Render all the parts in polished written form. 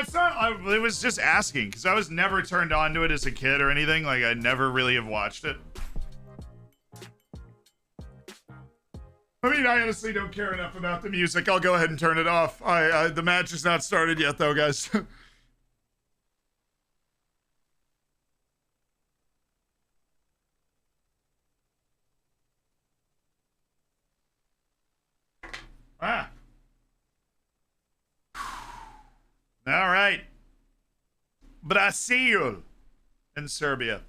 it's not. It was just asking because I was never turned on to it as a kid or anything. Like I never really have watched it. I mean, I honestly don't care enough about the music. I'll go ahead and turn it off. The match has not started yet, though, guys. Ah. All right. Brazil and Serbia.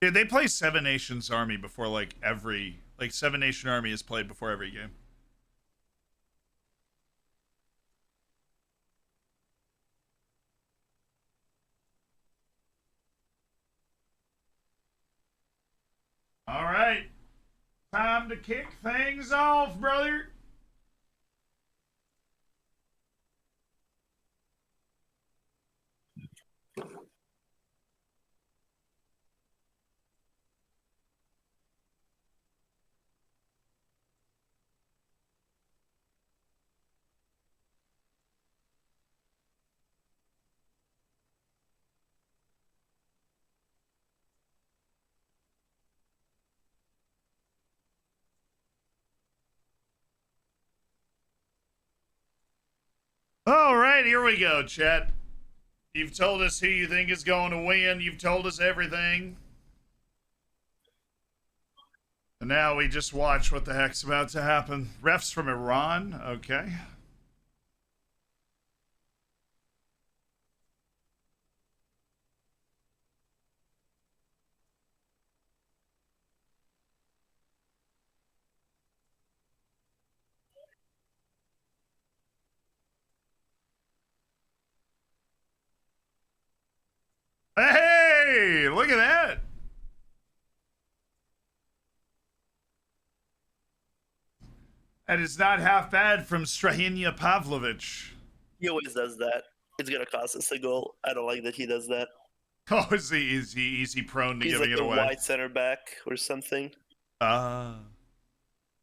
Dude, they play Seven Nations Army before like every Seven Nation Army is played before every game. All right. Time to kick things off, brother. All right, here we go, chat. You've told us who you think is going to win. You've told us everything. And now we just watch what the heck's about to happen. Refs from Iran. Okay. Hey, look at that. That is not half bad from Strahinja Pavlovich. He always does that. It's gonna cost us a goal. I don't like that he does that. Oh, is he prone to He's giving like it a away? wide center back or something. Oh,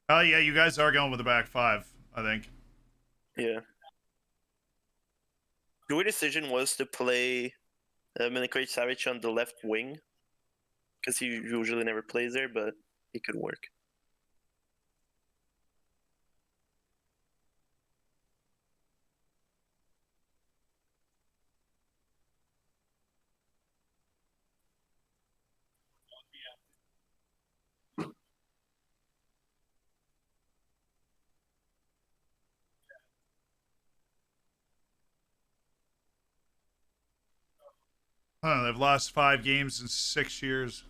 yeah, you guys are going with the back five, I think. Yeah. The weird decision was to play Milinkovic Savic on the left wing because he usually never plays there, but it could work. Huh, they've lost 5 games in 6 years.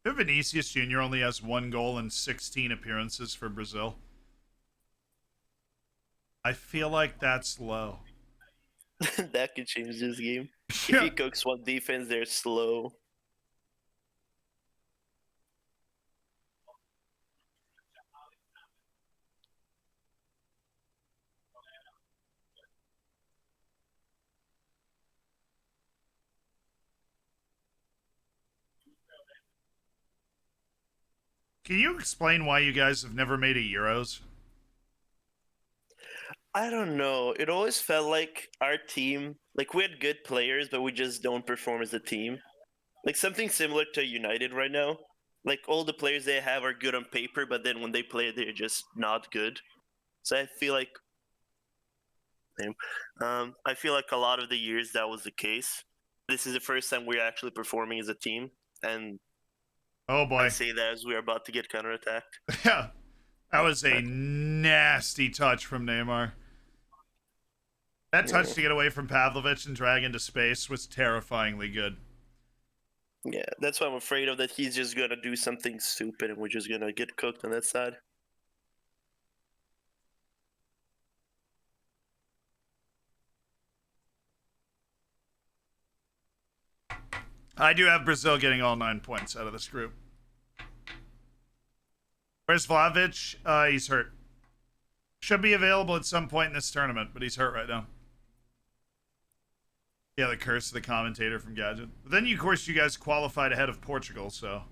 Vinicius Jr. only has 1 goal in 16 appearances for Brazil. I feel like that's low. That could change this game. If he cooks one defense, they're slow. Can you explain why you guys have never made a Euros? I don't know. It always felt like our team, like we had good players, but we just don't perform as a team. Like something similar to United right now. Like all the players they have are good on paper, but then when they play, they're just not good. So I feel like, I feel like a lot of the years that was the case. This is the first time we're actually performing as a team, and Oh boy. I say that as we're about to get counterattacked. Yeah. That was a nasty touch from Neymar. That touch to get away from Pavlovich and drag into space was terrifyingly good. Yeah, that's what I'm afraid of, that he's just gonna do something stupid and we're just gonna get cooked on that side. I do have Brazil getting all 9 points out of this group. Where's Vlahovic? He's hurt. Should be available at some point in this tournament, but he's hurt right now. Yeah, the curse of the commentator from Gadget. But then, of course, you guys qualified ahead of Portugal, so.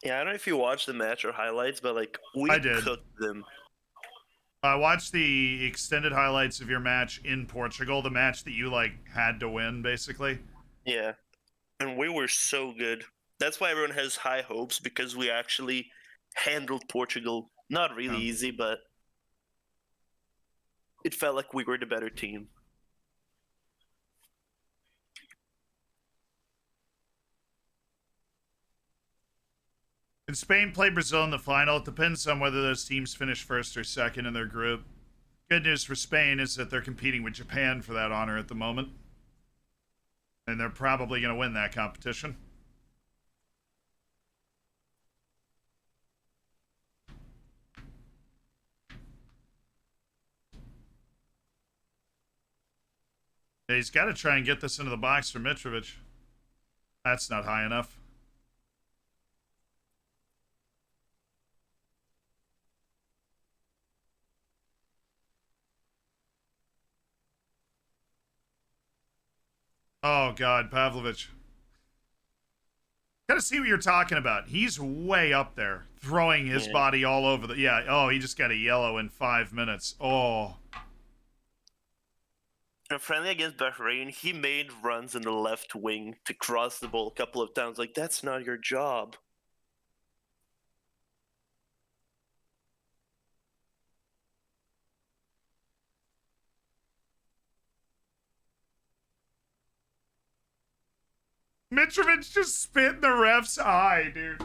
Yeah, I don't know if you watched the match or highlights, but like we I did. cooked them. I watched the extended highlights of your match in Portugal, the match that you like had to win, basically. Yeah, and we were so good. That's why everyone has high hopes, because we actually handled Portugal. Not really easy, but it felt like we were the better team. Can Spain play Brazil in the final? It depends on whether those teams finish first or second in their group. Good news for Spain is that they're competing with Japan for that honor at the moment. And they're probably going to win that competition. Yeah, he's got to try and get this into the box for Mitrovic. That's not high enough. Oh, God, Pavlovich. Gotta see what you're talking about. He's way up there, throwing his body all over the... Yeah, oh, he just got a yellow in 5 minutes. Oh. A friendly against Bahrain, he made runs in the left wing to cross the ball a couple of times. Like, that's not your job. Mitrovic just spit in the ref's eye, dude.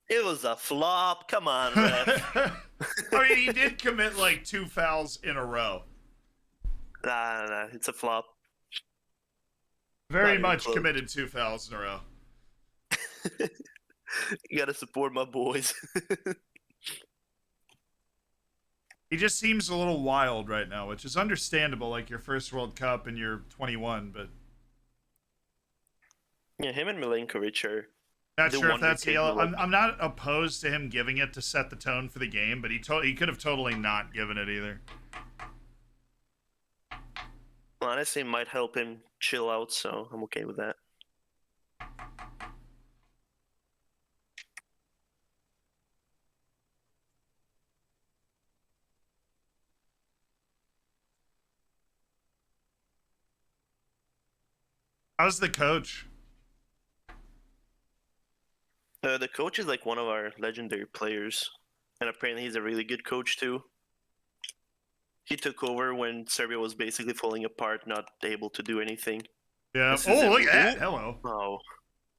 It was a flop. Come on, ref. I mean, he did commit like 2 fouls in a row. Nah, it's a flop. Very much committed 2 fouls in a row. You gotta support my boys. He just seems a little wild right now, which is understandable, like your first World Cup and you're 21, but... Yeah, him and Milenkovic are... Not sure if that's the yellow. I'm not opposed to him giving it to set the tone for the game, but he could have totally not given it either. Honestly, it might help him chill out, so I'm okay with that. How's the coach? The coach is like one of our legendary players, and apparently he's a really good coach too. He took over when Serbia was basically falling apart, not able to do anything. Yeah. Oh, look at that. Hello. Oh.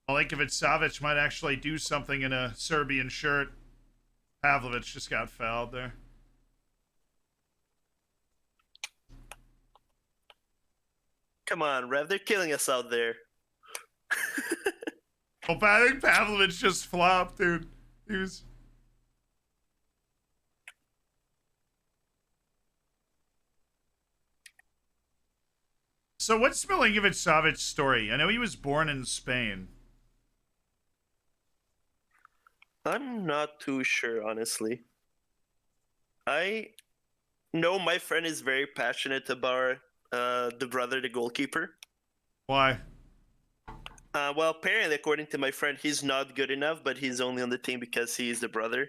Milenkovic-Savic might actually do something in a Serbian shirt. Pavlovic just got fouled there. Come on, Rev. They're killing us out there. Well, I think Pavlovic just flopped, dude. He was... So what's Milinkovic-Savic's story? I know he was born in Spain. I'm not too sure, honestly. I know my friend is very passionate about the brother, the goalkeeper. Why? Well, apparently, according to my friend, he's not good enough, but he's only on the team because he's the brother.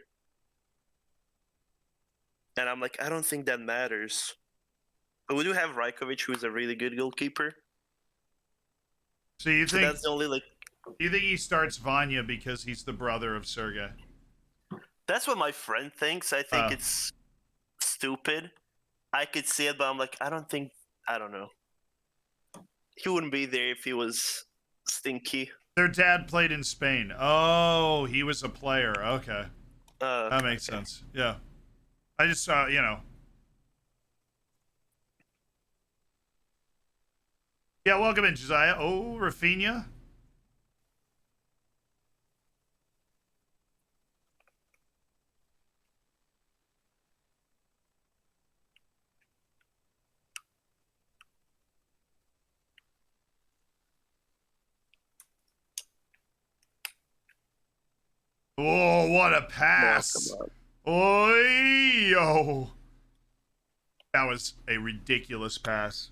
And I'm like, I don't think that matters. But we do have Rajkovic, who's a really good goalkeeper. So you think that's the only like? You think he starts Vanya because he's the brother of Sergei? That's what my friend thinks. I think it's stupid. I could see it, but I'm like, I don't know. He wouldn't be there if he was stinky. Their dad played in Spain. Oh, he was a player. Okay. That makes sense. Yeah. I just saw, Yeah, welcome in, Josiah. Oh, Rafinha. Oh, what a No, pass. come on. Oi, yo. That was a ridiculous pass.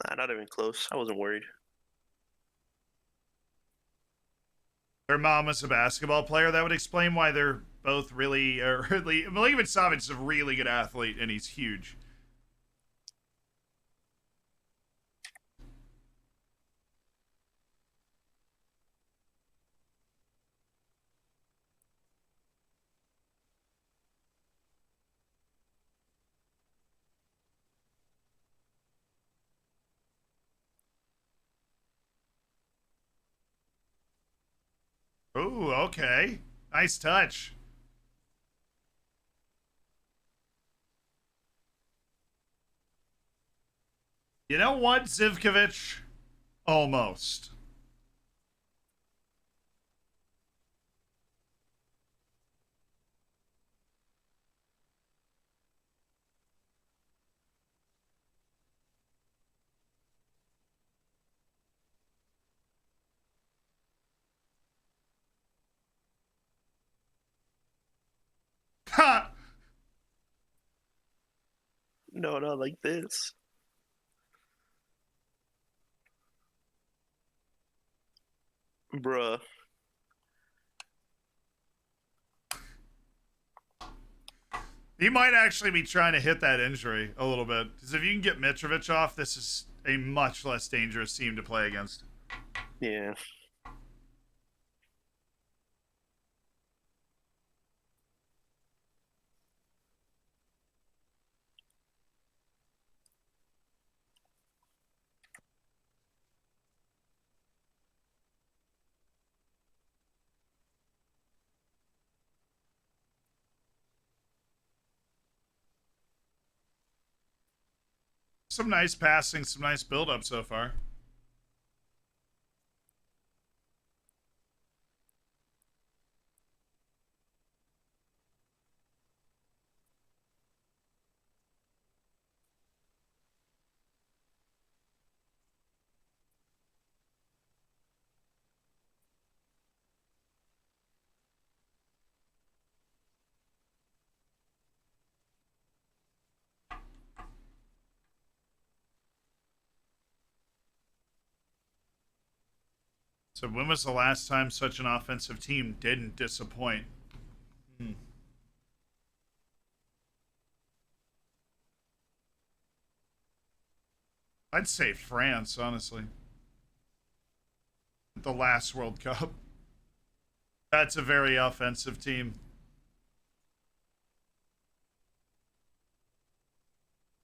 Nah, not even close. I wasn't worried. Their mom was a basketball player. That would explain why they're both really, really. Milinkovic Savic is a really good athlete, and he's huge. Ooh, okay. Nice touch. You know what, Zivkovic? Almost. Ha! No, not like this. Bruh. He might actually be trying to hit that injury a little bit. Because if you can get Mitrovic off, this is a much less dangerous team to play against. Yeah. Some nice passing, some nice build up so far. So when was the last time such an offensive team didn't disappoint? I'd say France, honestly. The last World Cup. That's a very offensive team.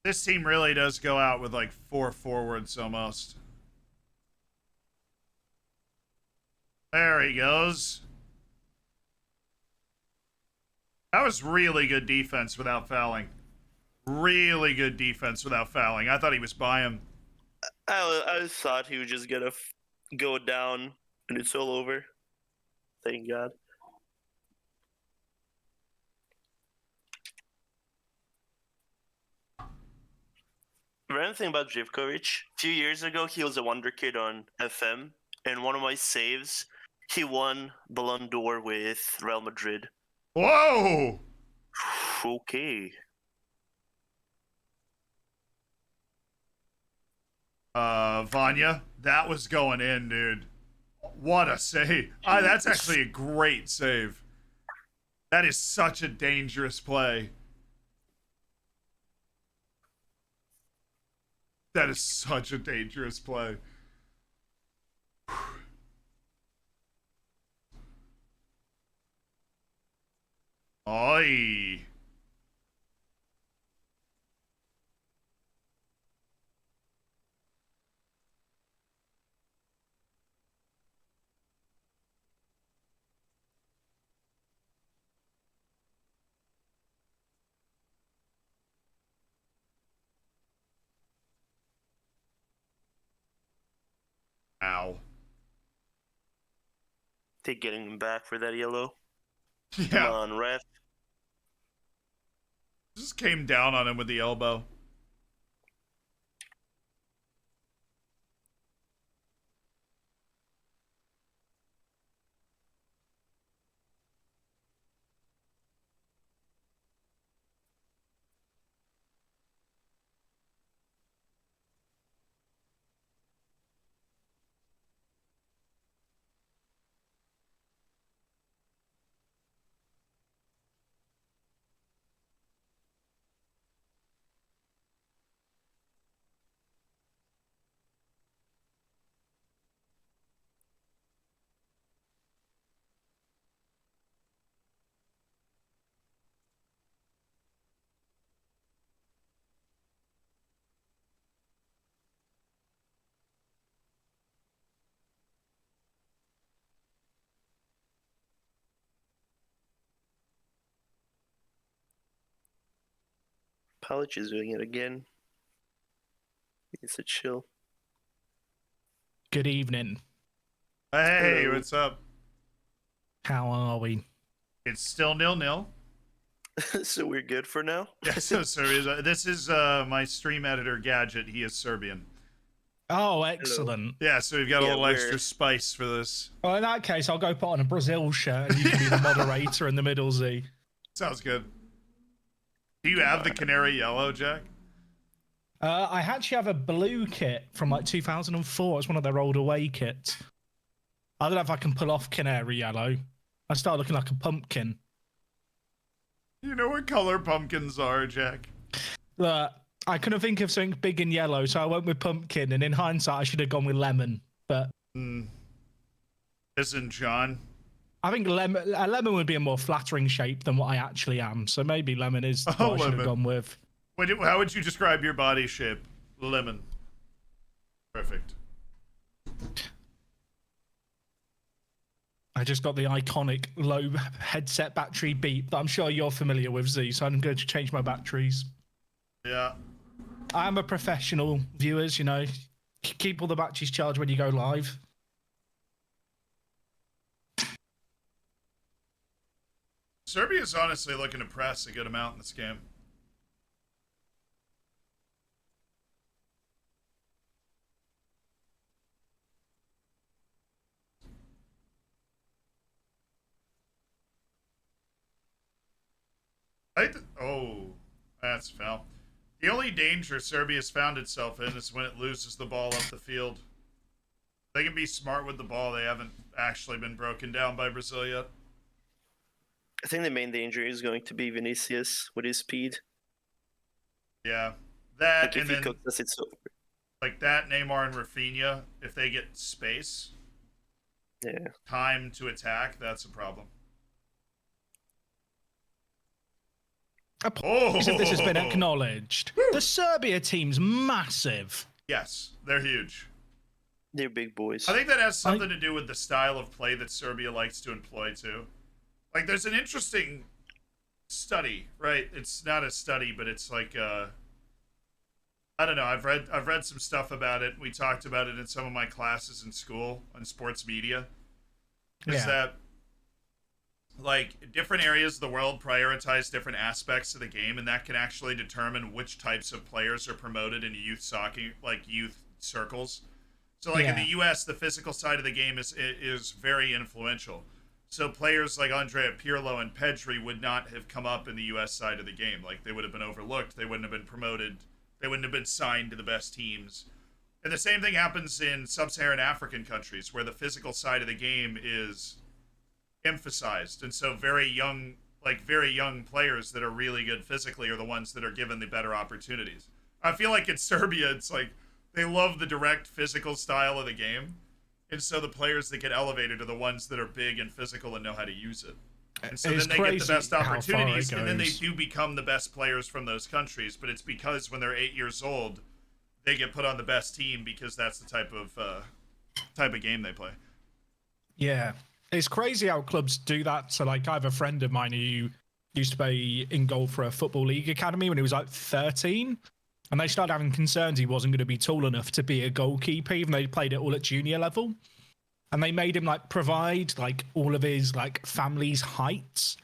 This team really does go out with like 4 forwards almost. There he goes. That was really good defense without fouling. Really good defense without fouling. I thought he was by him. I thought he was just gonna go down and it's all over. Thank God. Random thing about Živkovic, a few years ago he was a wonder kid on FM, and one of my saves, he won Ballon d'Or with Real Madrid. Whoa! Okay. Vanya, that was going in, dude. What a save. That's actually a great save. That is such a dangerous play. That is such a dangerous play. Oi. Ow. Take getting him back for that yellow. Come Yeah. on, ref. Just came down on him with the elbow. College is doing it again. It's a chill. Good evening. Hey, Hello. what's up? How are we? It's still 0-0. So we're good for now? Yeah, so Serbia. This is my stream editor, Gadget. He is Serbian. Oh, excellent. Yeah, so we've got a Yeah, little we're- extra spice for this. Well, in that case, I'll go put on a Brazil shirt and you can be the moderator in the middle, Z. Sounds good. Do you have the canary yellow, Jack? I actually have a blue kit from like 2004. It's one of their old away kits. I don't know if I can pull off canary yellow. I start looking like a pumpkin. You know what color pumpkins are, Jack? Look, I couldn't think of something big and yellow, so I went with pumpkin. And in hindsight, I should have gone with lemon. But Isn't John? I think a lemon would be a more flattering shape than what I actually am. So maybe lemon is what I should lemon. have gone with. How would you describe your body shape? Lemon. Perfect. I just got the iconic low headset battery beep that I'm sure you're familiar with, Z, so I'm going to change my batteries. Yeah. I'm a professional, viewers, you know. Keep all the batteries charged when you go live. Serbia's honestly looking to press a good amount in this game. Oh, that's foul. The only danger Serbia's found itself in is when it loses the ball up the field. They can be smart with the ball. They haven't actually been broken down by Brazil yet. I think the main danger is going to be Vinicius with his speed. Yeah, that Like if and he then cooks us, it's over. like that Neymar and Rafinha. If they get space, Yeah. time to attack, that's a problem. Apologies if this has been acknowledged. The Serbia team's massive. Yes, they're huge. They're big boys. I think that has something to do with the style of play that Serbia likes to employ too. Like, there's an interesting study, right? It's not a study, but it's like I don't know. I've read some stuff about it. We talked about it in some of my classes in school on sports media. Is that like different areas of the world prioritize different aspects of the game, and that can actually determine which types of players are promoted in youth soccer, like youth circles. So, like in the U.S., the physical side of the game is very influential. So players like Andrea Pirlo and Pedri would not have come up in the U.S. side of the game. Like, they would have been overlooked. They wouldn't have been promoted. They wouldn't have been signed to the best teams. And the same thing happens in sub-Saharan African countries, where the physical side of the game is emphasized. And so very young players that are really good physically are the ones that are given the better opportunities. I feel like in Serbia, it's like they love the direct physical style of the game. And so the players that get elevated are the ones that are big and physical and know how to use it. And so It's then they get the best crazy how far it opportunities, and then they goes. do become the best players from those countries. But it's because when they're 8 years old, they get put on the best team because that's the type of game they play. Yeah. It's crazy how clubs do that. So, like, I have a friend of mine who used to play in goal for a football league academy when he was like 13. And they started having concerns he wasn't going to be tall enough to be a goalkeeper, even though he played it all at junior level. And they made him like provide like all of his like family's heights.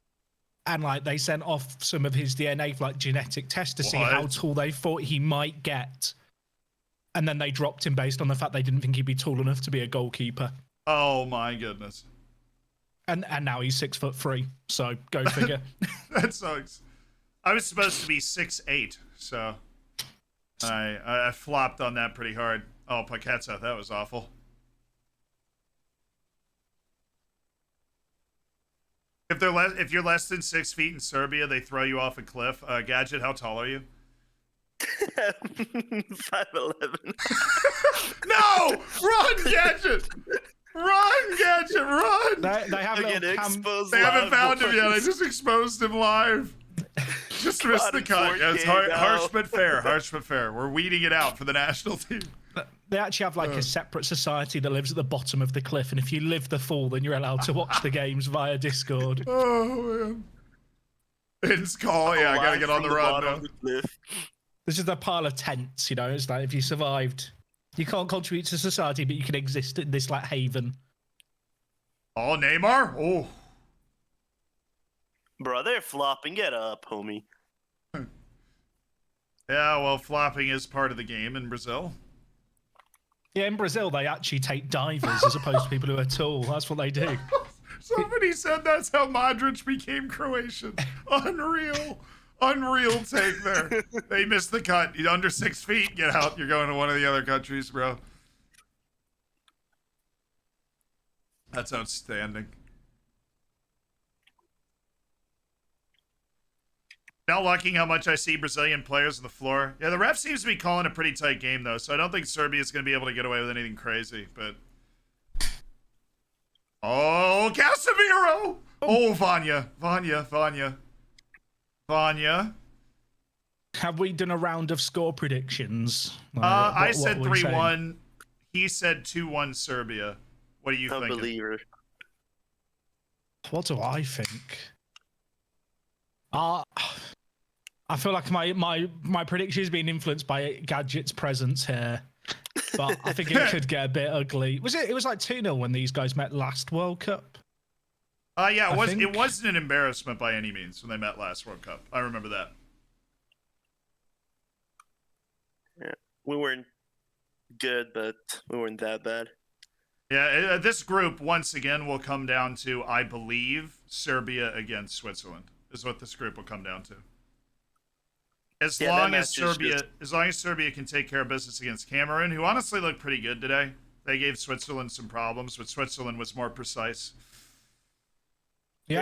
And like they sent off some of his DNA for like genetic tests to see how What? tall they thought he might get. And then they dropped him based on the fact they didn't think he'd be tall enough to be a goalkeeper. Oh my goodness. And now he's 6'3", so go figure. That sucks. I was supposed to be 6'8", so I flopped on that pretty hard. Oh, Paqueta, that was awful. If you're less than 6 feet in Serbia, they throw you off a cliff. Gadget, how tall are you? 5'11". No! Run, Gadget! Run, Gadget, run! They have Again, little exposed They haven't live found him yet. I boys. just exposed him live. Just missed the cut. Yeah, it's 4K now. harsh but fair. Harsh but fair. We're weeding it out for the national team. They actually have like a separate society that lives at the bottom of the cliff, and if you live the fall, then you're allowed to watch the games via Discord. Oh man. It's call. Yeah, I gotta get on the run now. This is a pile of tents, you know. It's like if you survived, you can't contribute to society, but you can exist in this like haven. Oh, Neymar. Oh. Bro, they're flopping. Get up, homie. Yeah, well, flopping is part of the game in Brazil. Yeah, in Brazil, they actually take divers as opposed to people who are tall. That's what they do. Somebody said that's how Modric became Croatian. Unreal. Unreal take there. They missed the cut. You're under 6 feet. Get out. You're going to one of the other countries, bro. That's outstanding. Now liking how much I see Brazilian players on the floor. Yeah, the ref seems to be calling a pretty tight game, though, so I don't think Serbia is going to be able to get away with anything crazy, but... Oh, Casemiro! Oh, Vanya. Have we done a round of score predictions? I said what are we 3-1. He said 2-1 Serbia. What do you think? Unbeliever. What do I think? I feel like my prediction is being influenced by Gadget's presence here, but I think it could get a bit ugly. It was like 2-0 when these guys met last World Cup. Yeah, it wasn't an embarrassment by any means when they met last World Cup. I remember that. Yeah, we weren't good, but we weren't that bad. Yeah, this group once again will come down to, I believe, Serbia against Switzerland is what this group will come down to. As long as Serbia can take care of business against Cameroon, who honestly looked pretty good today. They gave Switzerland some problems, but Switzerland was more precise. Yeah,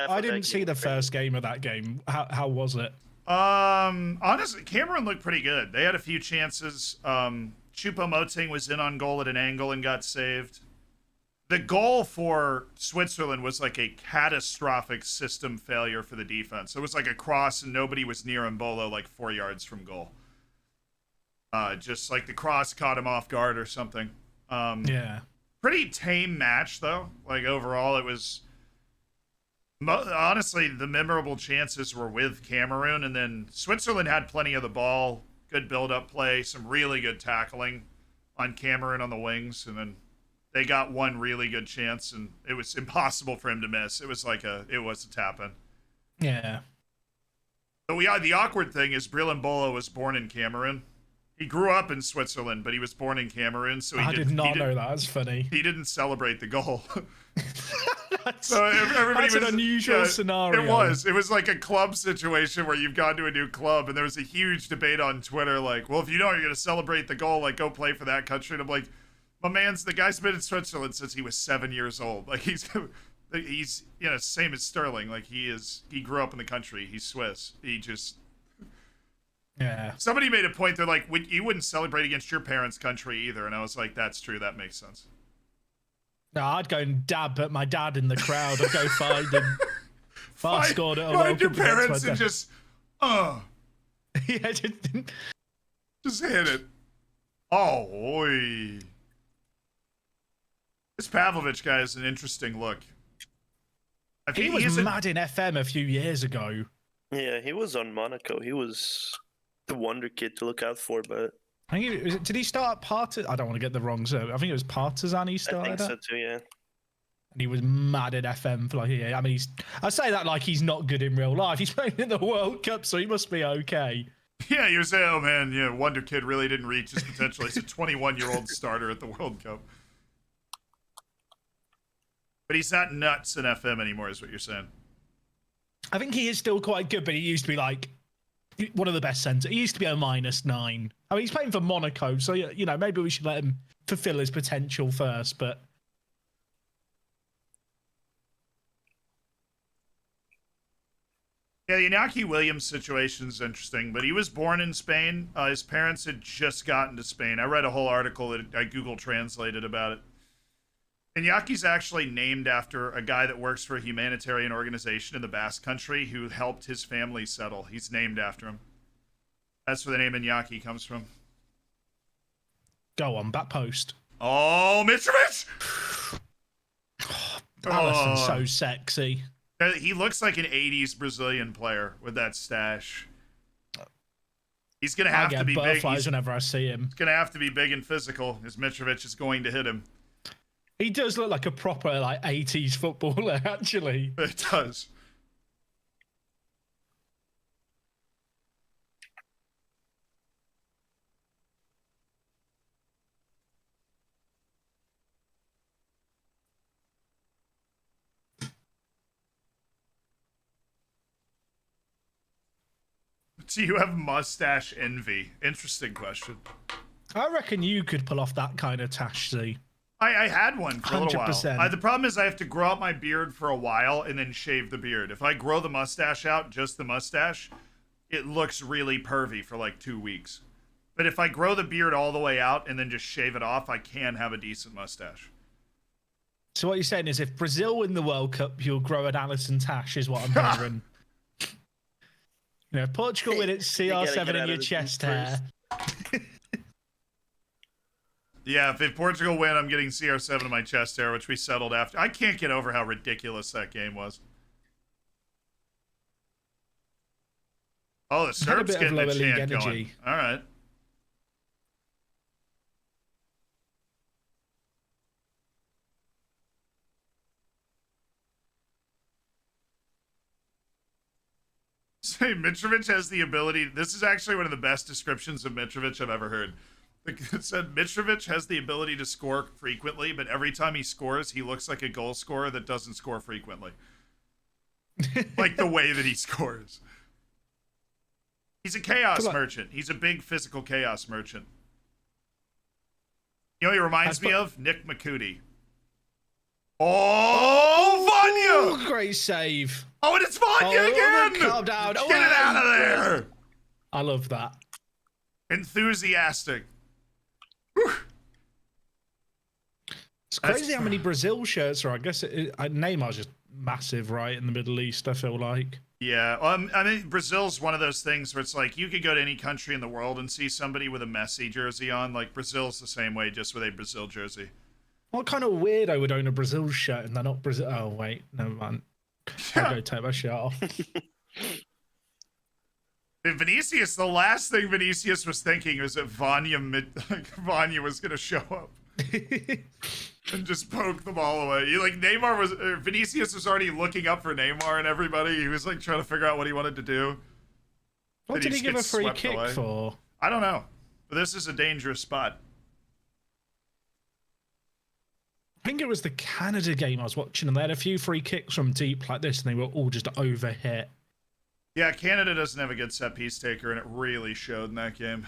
I didn't see the first game of that game. How was it? Honestly, Cameroon looked pretty good. They had a few chances. Choupo-Moting was in on goal at an angle and got saved. The goal for Switzerland was like a catastrophic system failure for the defense. It was like a cross and nobody was near Mbolo, like 4 yards from goal. Just like the cross caught him off guard or something. Yeah. Pretty tame match, though. Like, overall, it was... Honestly, the memorable chances were with Cameroon, and then Switzerland had plenty of the ball, good build-up play, some really good tackling on Cameroon on the wings, and then they got one really good chance, and it was impossible for him to miss. It was a tap-in. Yeah. But the awkward thing is Bril Mbolo was born in Cameroon. He grew up in Switzerland, but he was born in Cameroon, so I did not know that. That's funny. He didn't celebrate the goal. That's an unusual scenario. It was like a club situation where you've gone to a new club, and there was a huge debate on Twitter, like, well, if you know you're going to celebrate the goal, like, go play for that country. And I'm like, the guy's been in Switzerland since he was 7 years old. Like, he's same as Sterling. Like, he grew up in the country. He's Swiss. Yeah. Somebody made a point. They're like, you wouldn't celebrate against your parents' country either. And I was like, that's true. That makes sense. No, I'd go and dab at my dad in the crowd. I'd go find him. I scored at a find your parents and just, yeah, just hit it. Oh, oy. This Pavlovic guy is an interesting look. He was mad in FM a few years ago. Yeah, he was on Monaco. He was the wonder kid to look out for, but... did he start at Partizan? I don't want to get the wrong serve. I think it was Partizan he started I think so too, yeah. And he was mad at FM for like a year. I mean, I say that like he's not good in real life. He's playing in the World Cup, so he must be okay. Yeah, you say, oh man, yeah, wonder kid really didn't reach his potential. He's a 21-year-old starter at the World Cup. But he's not nuts in FM anymore, is what you're saying. I think he is still quite good, but he used to be like one of the best centers. He used to be a -9. I mean, he's playing for Monaco, so maybe we should let him fulfill his potential first. But yeah, the Iñaki Williams situation is interesting. But he was born in Spain. His parents had just gotten to Spain. I read a whole article that I Google translated about it. Iñaki's actually named after a guy that works for a humanitarian organization in the Basque Country who helped his family settle. He's named after him. That's where the name Iñaki comes from. Go on, back post. Oh, Mitrovic! Alison's so sexy. He looks like an 80s Brazilian player with that stash. He's going to I have to get be big. butterflies whenever I see him. He's going to have to be big and physical, as Mitrovic is going to hit him. He does look like a proper 80s footballer, actually. It does. Do you have mustache envy? Interesting question. I reckon you could pull off that kind of tash, Z. I had one for a little 100%. while. The problem is I have to grow out my beard for a while and then shave the beard. If I grow the mustache out, just the mustache, it looks really pervy for like 2 weeks. But if I grow the beard all the way out and then just shave it off, I can have a decent mustache. So what you're saying is if Brazil win the World Cup, you'll grow an Alison tash, is what I'm hearing. If Portugal win it, CR7 in your chest hair. Yeah, if Portugal win, I'm getting CR7 in my chest hair, which we settled after. I can't get over how ridiculous that game was. Oh, the Serbs getting the chant going. All right. Say Mitrovic has the ability. This is actually one of the best descriptions of Mitrovic I've ever heard. It said Mitrovic has the ability to score frequently, but every time he scores, he looks like a goal scorer that doesn't score frequently. Like the way that he scores. He's a chaos merchant. He's a big physical chaos merchant. You know what he reminds me of? Nick McCootie. Oh, Vanya! Great save. Oh, and it's Vanya again! Calm down. Get it out of there! I love that. Enthusiastic. It's crazy how many Brazil shirts are. I guess Neymar's just massive, right, in the Middle East, I feel like. Yeah, I mean, Brazil's one of those things where it's like you could go to any country in the world and see somebody with a Messi jersey on. Like, Brazil's the same way, just with a Brazil jersey. What kind of weirdo would own a Brazil shirt and they're not Brazil? Oh, wait, never mind. I'll go take my shirt off. Vinicius, the last thing Vinicius was thinking was that Vanya was going to show up and just poke the ball away. Vinicius was already looking up for Neymar and everybody. He was like trying to figure out what he wanted to do. What did he give a free kick away. for? I don't know. But this is a dangerous spot. I think it was the Canada game I was watching, and they had a few free kicks from deep like this, and they were all just overhit. Yeah, Canada doesn't have a good set-piece taker, and it really showed in that game.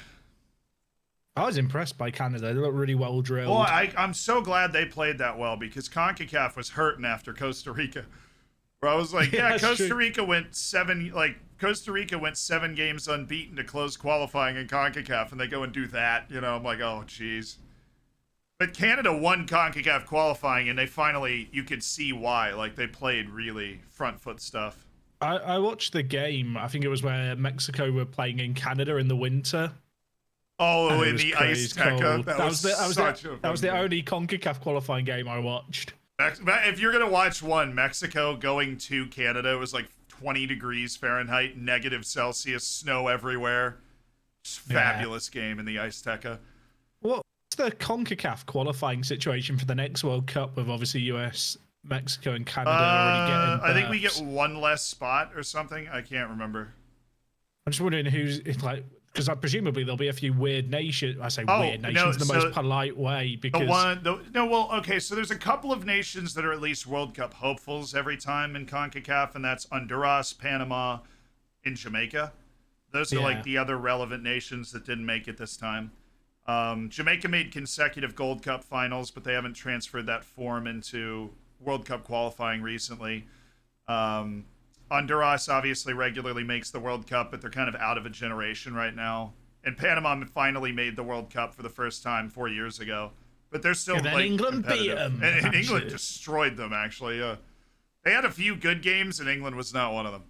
I was impressed by Canada. They looked really well drilled. Well, I'm so glad they played that well, because CONCACAF was hurting after Costa Rica. Where I was like, yeah, Costa Rica went 7 games unbeaten to close qualifying in CONCACAF, and they go and do that. I'm like, oh, jeez. But Canada won CONCACAF qualifying, and they finally, you could see why. Like, they played really front foot stuff. I watched the game. I think it was where Mexico were playing in Canada in the winter. Oh, in the ice Teca. That was the only CONCACAF qualifying game I watched. If you're going to watch one, Mexico going to Canada, it was like 20 degrees Fahrenheit, -Celsius, snow everywhere. Fabulous game in the ice Teca. What's the CONCACAF qualifying situation for the next World Cup with obviously US, Mexico, and Canada already getting berths? I think we get one less spot or something. I can't remember. I'm just wondering because presumably there'll be a few weird nations. I say weird nations in the most polite way. Because so there's a couple of nations that are at least World Cup hopefuls every time in CONCACAF, and that's Honduras, Panama, and Jamaica. Those are like the other relevant nations that didn't make it this time. Jamaica made consecutive Gold Cup finals, but they haven't transferred that form into World Cup qualifying recently. Honduras obviously regularly makes the World Cup, but they're kind of out of a generation right now. And Panama finally made the World Cup for the first time 4 years ago, but they're still England beat them. And England destroyed them. Actually, they had a few good games, and England was not one of them.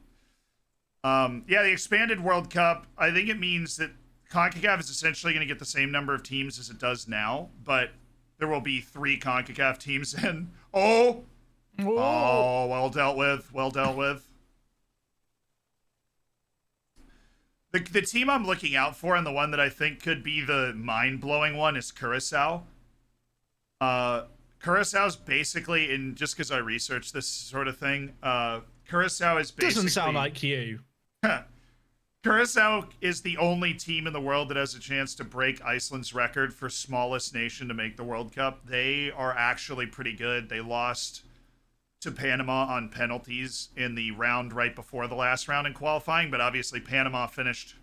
The expanded World Cup. I think it means that CONCACAF is essentially going to get the same number of teams as it does now, but there will be 3 CONCACAF teams in. Oh, Oh, well dealt with. Well dealt with. The team I'm looking out for, and the one that I think could be the mind-blowing one, is Curacao. Curaçao's basically, in just because I researched this sort of thing, Curacao is basically... Doesn't sound like you. Curacao is the only team in the world that has a chance to break Iceland's record for smallest nation to make the World Cup. They are actually pretty good. They lost to Panama on penalties in the round right before the last round in qualifying, but obviously Panama finished.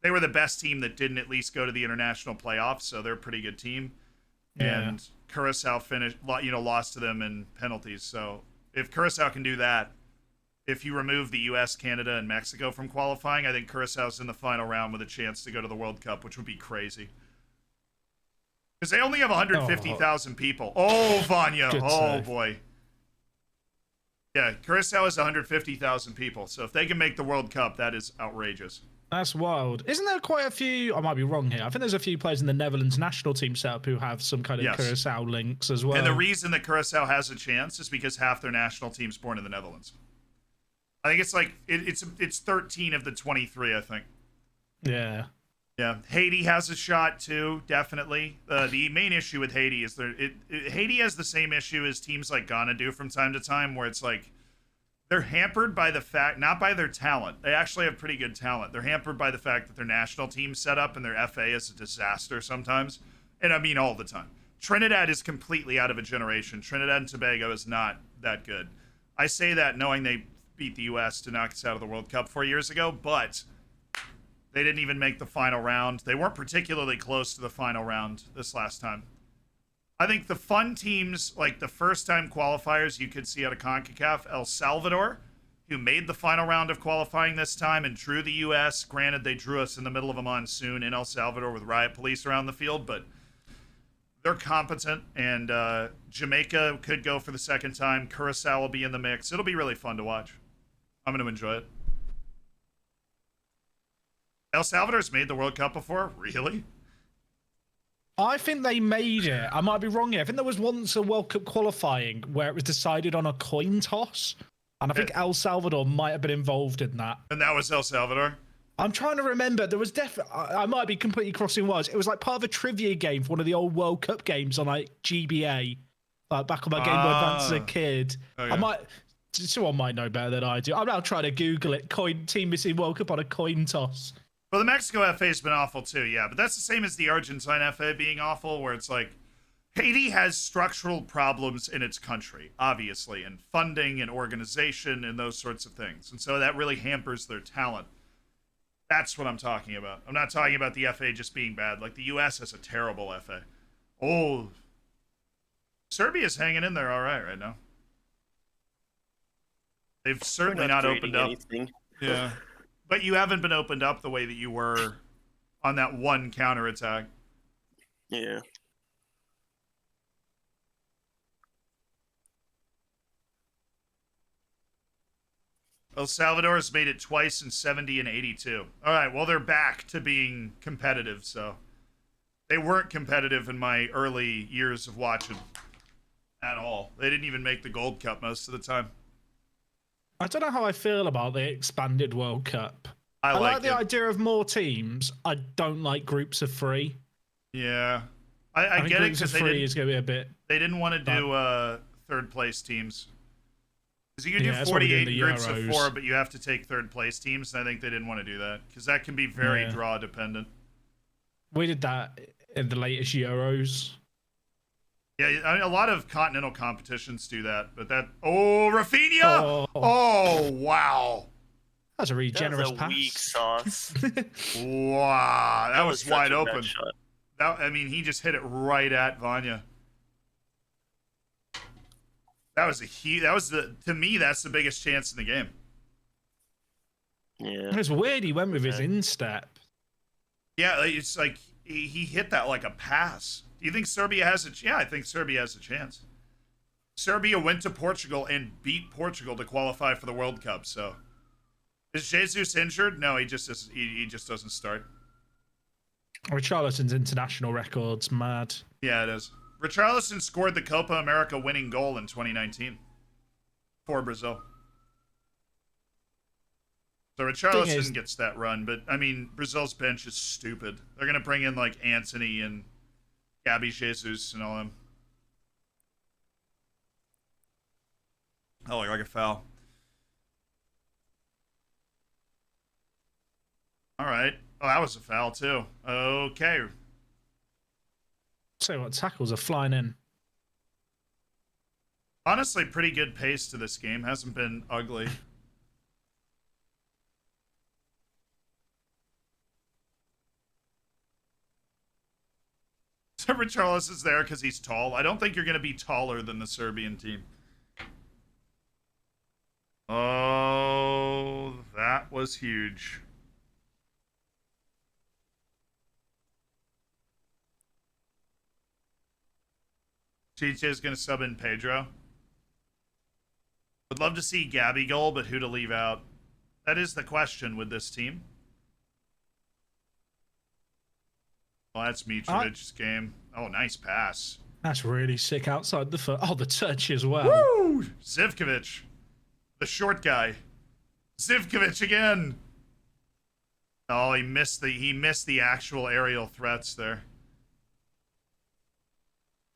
They were the best team that didn't at least go to the international playoffs, so they're a pretty good team. Yeah. And Curacao lost to them in penalties. So if Curacao can do that, if you remove the U.S., Canada, and Mexico from qualifying, I think Curaçao's in the final round with a chance to go to the World Cup, which would be crazy. Because they only have 150,000 people. Oh, Vanya. Good Oh, save. boy. Yeah, Curacao has 150,000 people. So if they can make the World Cup, that is outrageous. That's wild. Isn't there quite a few? I might be wrong here. I think there's a few players in the Netherlands national team setup who have some kind of Yes. Curacao links as well. And the reason that Curacao has a chance is because half their national team's born in the Netherlands. I think it's like it's 13 of the 23, I think. Yeah. Yeah, Haiti has a shot too, definitely. The main issue with Haiti is Haiti has the same issue as teams like Ghana do from time to time, where it's like they're hampered by the fact, not by their talent. They actually have pretty good talent. They're hampered by the fact that their national team's set up and their FA is a disaster sometimes. And I mean all the time. Trinidad is completely out of a generation. Trinidad and Tobago is not that good. I say that knowing they beat the U.S. to knock us out of the World Cup 4 years ago, but they didn't even make the final round. They weren't particularly close to the final round this last time. I think the fun teams, like the first-time qualifiers you could see out of CONCACAF, El Salvador, who made the final round of qualifying this time and drew the U.S. Granted, they drew us in the middle of a monsoon in El Salvador with riot police around the field, but they're competent. And Jamaica could go for the second time. Curacao will be in the mix. It'll be really fun to watch. I'm going to enjoy it. El Salvador's made the World Cup before? Really? I think they made it. I might be wrong here. I think there was once a World Cup qualifying where it was decided on a coin toss. And I think El Salvador might have been involved in that. And that was El Salvador? I'm trying to remember. There was definitely... I might be completely crossing words. It was like part of a trivia game for one of the old World Cup games on like GBA. Back on my Game Boy Advance as a kid. Oh, yeah. I might... Someone might know better than I do. I'm now trying to Google it. Team missing World Cup on a coin toss. Well, the Mexico FA has been awful too, yeah. But that's the same as the Argentine FA being awful, where it's like Haiti has structural problems in its country, obviously, and funding and organization and those sorts of things. And so that really hampers their talent. That's what I'm talking about. I'm not talking about the FA just being bad. Like the U.S. has a terrible FA. Oh, Serbia's hanging in there all right now. They've certainly not opened up. Anything. Yeah. But you haven't been opened up the way that you were on that one counterattack. Yeah. El Salvador has made it twice in 70 and 82. All right, well, they're back to being competitive, so. They weren't competitive in my early years of watching at all. They didn't even make the Gold Cup most of the time. I don't know how I feel about the expanded World Cup. I like the it. idea of more teams. I don't like groups of 3. Yeah. I think get it groups of because 3 is going to be a bit... they didn't want to do third place teams. Because you can do that's what we did 48 in the groups of Euros. 4, but you have to take third place teams, and I think they didn't want to do that. Because that can be very Yeah. draw dependent. We did that in the latest Euros. Yeah, I mean, a lot of continental competitions do that, but that... Oh, Rafinha! Oh, wow. That's a really That generous was a pass. weak sauce. Wow, that was such wide a bad open. shot. I mean, he just hit it right at Vanya. That was to me, that's the biggest chance in the game. Yeah. It's weird he went with his instep. Yeah, it's like he hit that like a pass. Do you think Serbia has a... Yeah, I think Serbia has a chance. Serbia went to Portugal and beat Portugal to qualify for the World Cup, so... Is Jesus injured? No, he just doesn't start. Richarlison's international record's mad. Yeah, it is. Richarlison scored the Copa America winning goal in 2019. for Brazil. So Thing Richarlison is- gets that run, but I mean, Brazil's bench is stupid. They're gonna bring in like Antony and Gabby Jesus and all them. Oh, like a foul. All right. Oh, that was a foul too. Okay. So what, tackles are flying in. Honestly, pretty good pace to this game. Hasn't been ugly. So Richarlison is there because he's tall. I don't think you're going to be taller than the Serbian team. Oh, that was huge. Chiche is going to sub in Pedro. Would love to see Gabby goal, but who to leave out? That is the question with this team. Well, that's Mitrovic's game. Oh, nice pass. That's really sick outside the foot. Oh, the touch as well. Woo! Zivkovic. The short guy. Zivkovic again. Oh, he missed the actual aerial threats there.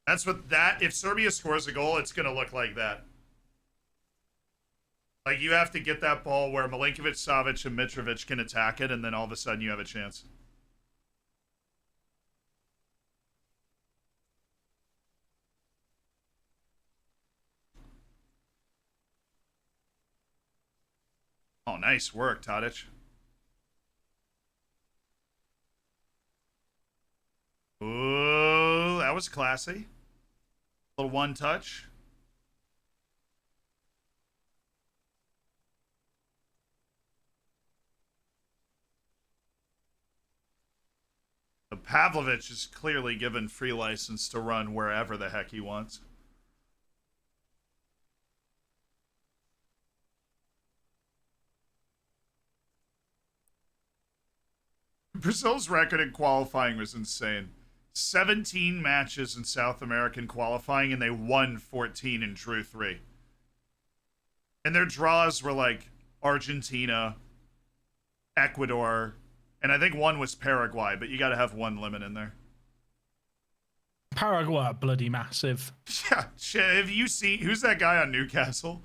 That's what if Serbia scores a goal, it's going to look like that. Like, you have to get that ball where Milinkovic, Savic, and Mitrovic can attack it, and then all of a sudden you have a chance. Oh, nice work, Tadic. Ooh, that was classy. Little one touch. Pavlovic is clearly given free license to run wherever the heck he wants. Brazil's record in qualifying was insane. 17 matches in South American qualifying, and they won 14 and drew 3. And their draws were like Argentina, Ecuador, and I think one was Paraguay, but you got to have one limit in there. Paraguay are bloody massive. Yeah, shit. Have you seen who's that guy on Newcastle?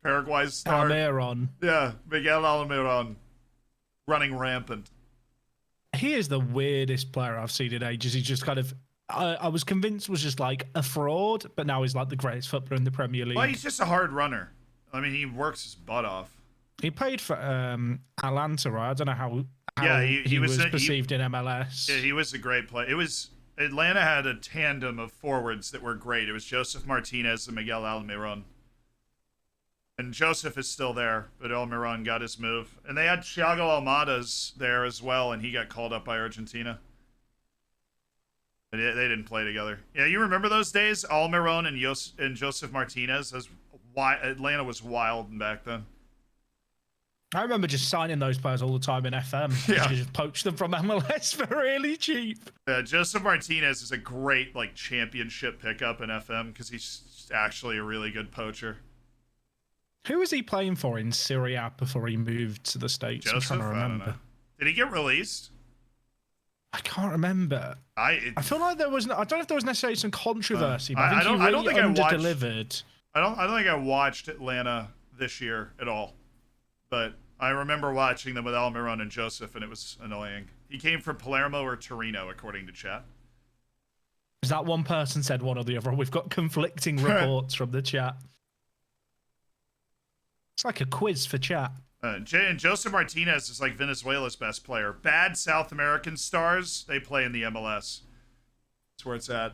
Paraguay's star. Almiron. Yeah, Miguel Almiron, running rampant. He is the weirdest player I've seen in ages. He just kind of, I was convinced was just like a fraud, but now he's like the greatest footballer in the Premier League. Well, he's just a hard runner. I mean, he works his butt off. He played for Atlanta, right? I don't know how Yeah, he was perceived in MLS. Yeah, he was a great player. Atlanta had a tandem of forwards that were great. It was Joseph Martinez and Miguel Almiron. And Joseph is still there, but Almiron got his move. And they had Thiago Almadas there as well, and he got called up by Argentina. They didn't play together. Yeah, you remember those days? Almiron and Joseph Martinez? Atlanta was wild back then. I remember just signing those players all the time in FM. Yeah. You just poach them from MLS for really cheap. Joseph Martinez is a great championship pickup in FM because he's actually a really good poacher. Who was he playing for in Syria before he moved to the States? Joseph? I'm trying to I don't remember. know. Did he get released? I can't remember. I feel like there was. I don't know if there was necessarily some controversy, but I think he really under-delivered. I don't think I watched Atlanta this year at all, but I remember watching them with Almiron and Joseph, and it was annoying. He came from Palermo or Torino, according to chat. Is that one person said one or the other? We've got conflicting reports from the chat. It's like a quiz for chat. And Joseph Martinez is like Venezuela's best player. Bad South American stars, they play in the MLS. That's where it's at.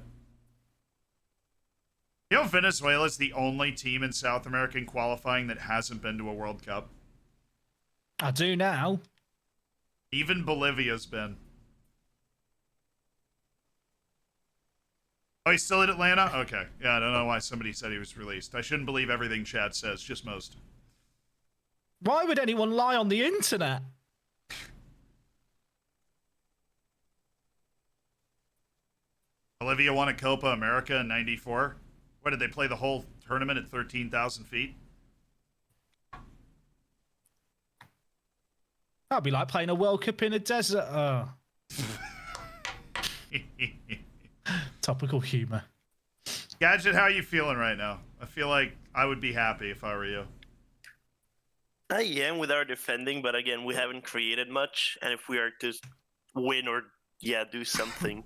You know, Venezuela's the only team in South American qualifying that hasn't been to a World Cup. I do now. Even Bolivia's been. Oh, he's still at Atlanta? Okay. Yeah, I don't know why somebody said he was released. I shouldn't believe everything Chad says, just most. Why would anyone lie on the internet? Bolivia won a Copa America in '94. What, did they play the whole tournament at 13,000 feet? That'd be like playing a World Cup in a desert. Topical humor. Gadget, how are you feeling right now? I feel like I would be happy if I were you. I am with our defending, but again, we haven't created much. And if we are to win or do something.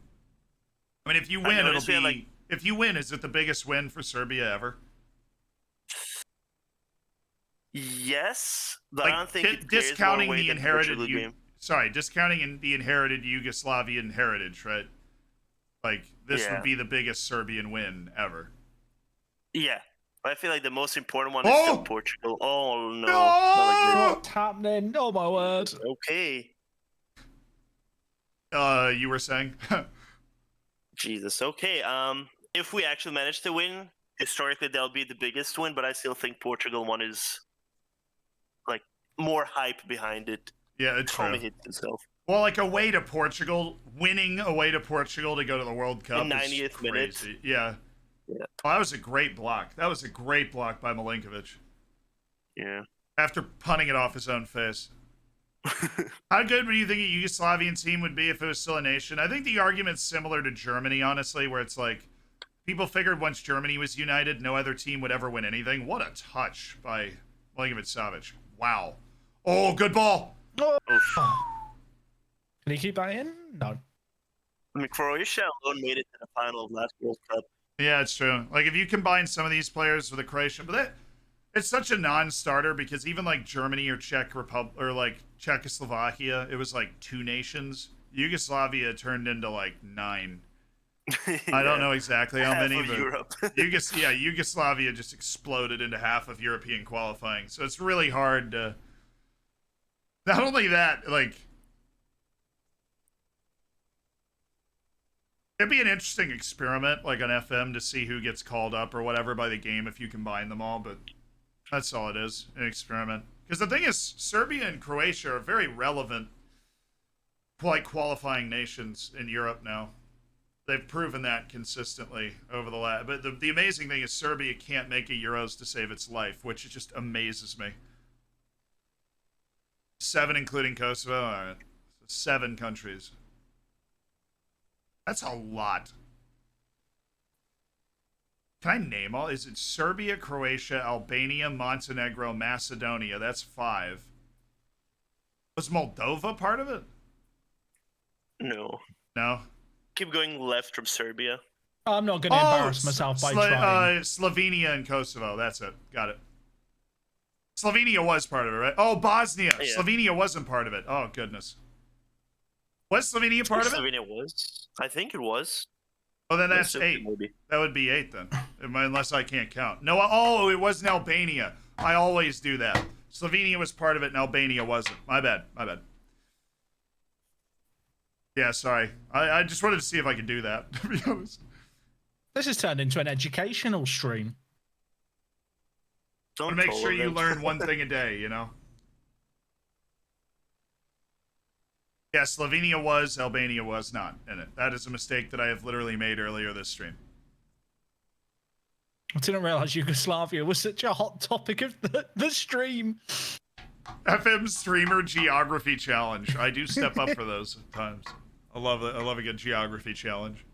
I mean, if you win, it'll noticed we be. had, If you win, is it the biggest win for Serbia ever? Yes, but Like I don't think it discounting carries the more weight than inherited. Portugal game. Discounting the inherited Yugoslavian heritage, right? Like this would Yeah. be the biggest Serbian win ever. Yeah, I feel like the most important one is Oh! still Portugal. Oh no! No! Not What's happening? Oh my word. again. Okay, You were saying? Jesus. Okay. If we actually manage to win, historically that'll be the biggest win. But I still think Portugal one is like more hype behind it. Yeah, it's Tommy true. hits himself. Well, like away to Portugal, winning away to Portugal to go to the World Cup In is 90th minute. crazy. Yeah. Yeah. Oh, that was a great block. That was a great block by Milinkovic. Yeah. After punting it off his own face. How good would you think a Yugoslavian team would be if it was still a nation? I think the argument's similar to Germany, honestly, where it's like people figured once Germany was united, no other team would ever win anything. What a touch by Milinkovic-Savic. Wow. Oh, good ball. Oof. Can he keep that in? No. I mean, Croatia alone made it to the final of last World Cup. Yeah, it's true. Like if you combine some of these players with a Croatian, but it's such a non-starter because even like Germany or Czech Republic or like Czechoslovakia, it was like 2 nations. Yugoslavia turned into like 9. I don't know exactly how Half many, of but Europe. Yugoslavia just exploded into half of European qualifying. So it's really hard to. Not only that, like. It'd be an interesting experiment, like on FM, to see who gets called up or whatever by the game if you combine them all, but that's all it is, an experiment. Because the thing is, Serbia and Croatia are very relevant, like qualifying nations in Europe now. They've proven that consistently over the last. But the amazing thing is Serbia can't make a Euros to save its life, which just amazes me. 7 including Kosovo. All right, so 7 countries. That's a lot. Can I name all? Is it Serbia, Croatia, Albania, Montenegro, Macedonia? That's 5. Was Moldova part of it? No. No. Keep going left from Serbia. I'm not going to embarrass myself by trying. Slovenia and Kosovo. That's it. Got it. Slovenia was part of it, right? Oh, Bosnia. Yeah. Slovenia wasn't part of it. Oh, goodness. Was Slovenia part of it? Slovenia was. I think it was. Oh, then that's Yes, 8. maybe. That would be 8 then, unless I can't count. No, oh, it was in Albania. I always do that. Slovenia was part of it and Albania wasn't. My bad. Yeah, sorry. I just wanted to see if I could do that, to be honest. This has turned into an educational stream. I Don't want to make troll sure you them. learn one thing a day, you know? Yeah, Slovenia was, Albania was not in it. That is a mistake that I have literally made earlier this stream. I didn't realize Yugoslavia was such a hot topic of the stream. FM streamer geography challenge. I do step up for those at times. I love it. I love a good geography challenge.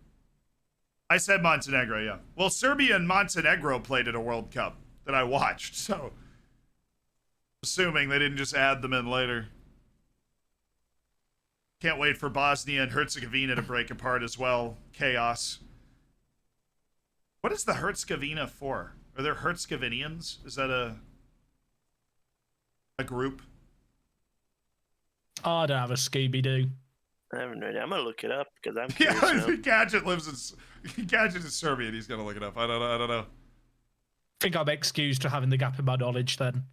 I said Montenegro, yeah. Well, Serbia and Montenegro played at a World Cup that I watched, so assuming they didn't just add them in later. Can't wait for Bosnia and Herzegovina to break apart as well. Chaos. What is the Herzegovina for? Are there Herzegovinians? Is that a group? Oh, I don't have a Scooby-Doo. I have no idea. I'm gonna look it up because I'm Yeah, curious now. Gadget lives in Gadget is Serbian. He's gonna look it up. I don't know. I think I'm excused for having the gap in my knowledge then.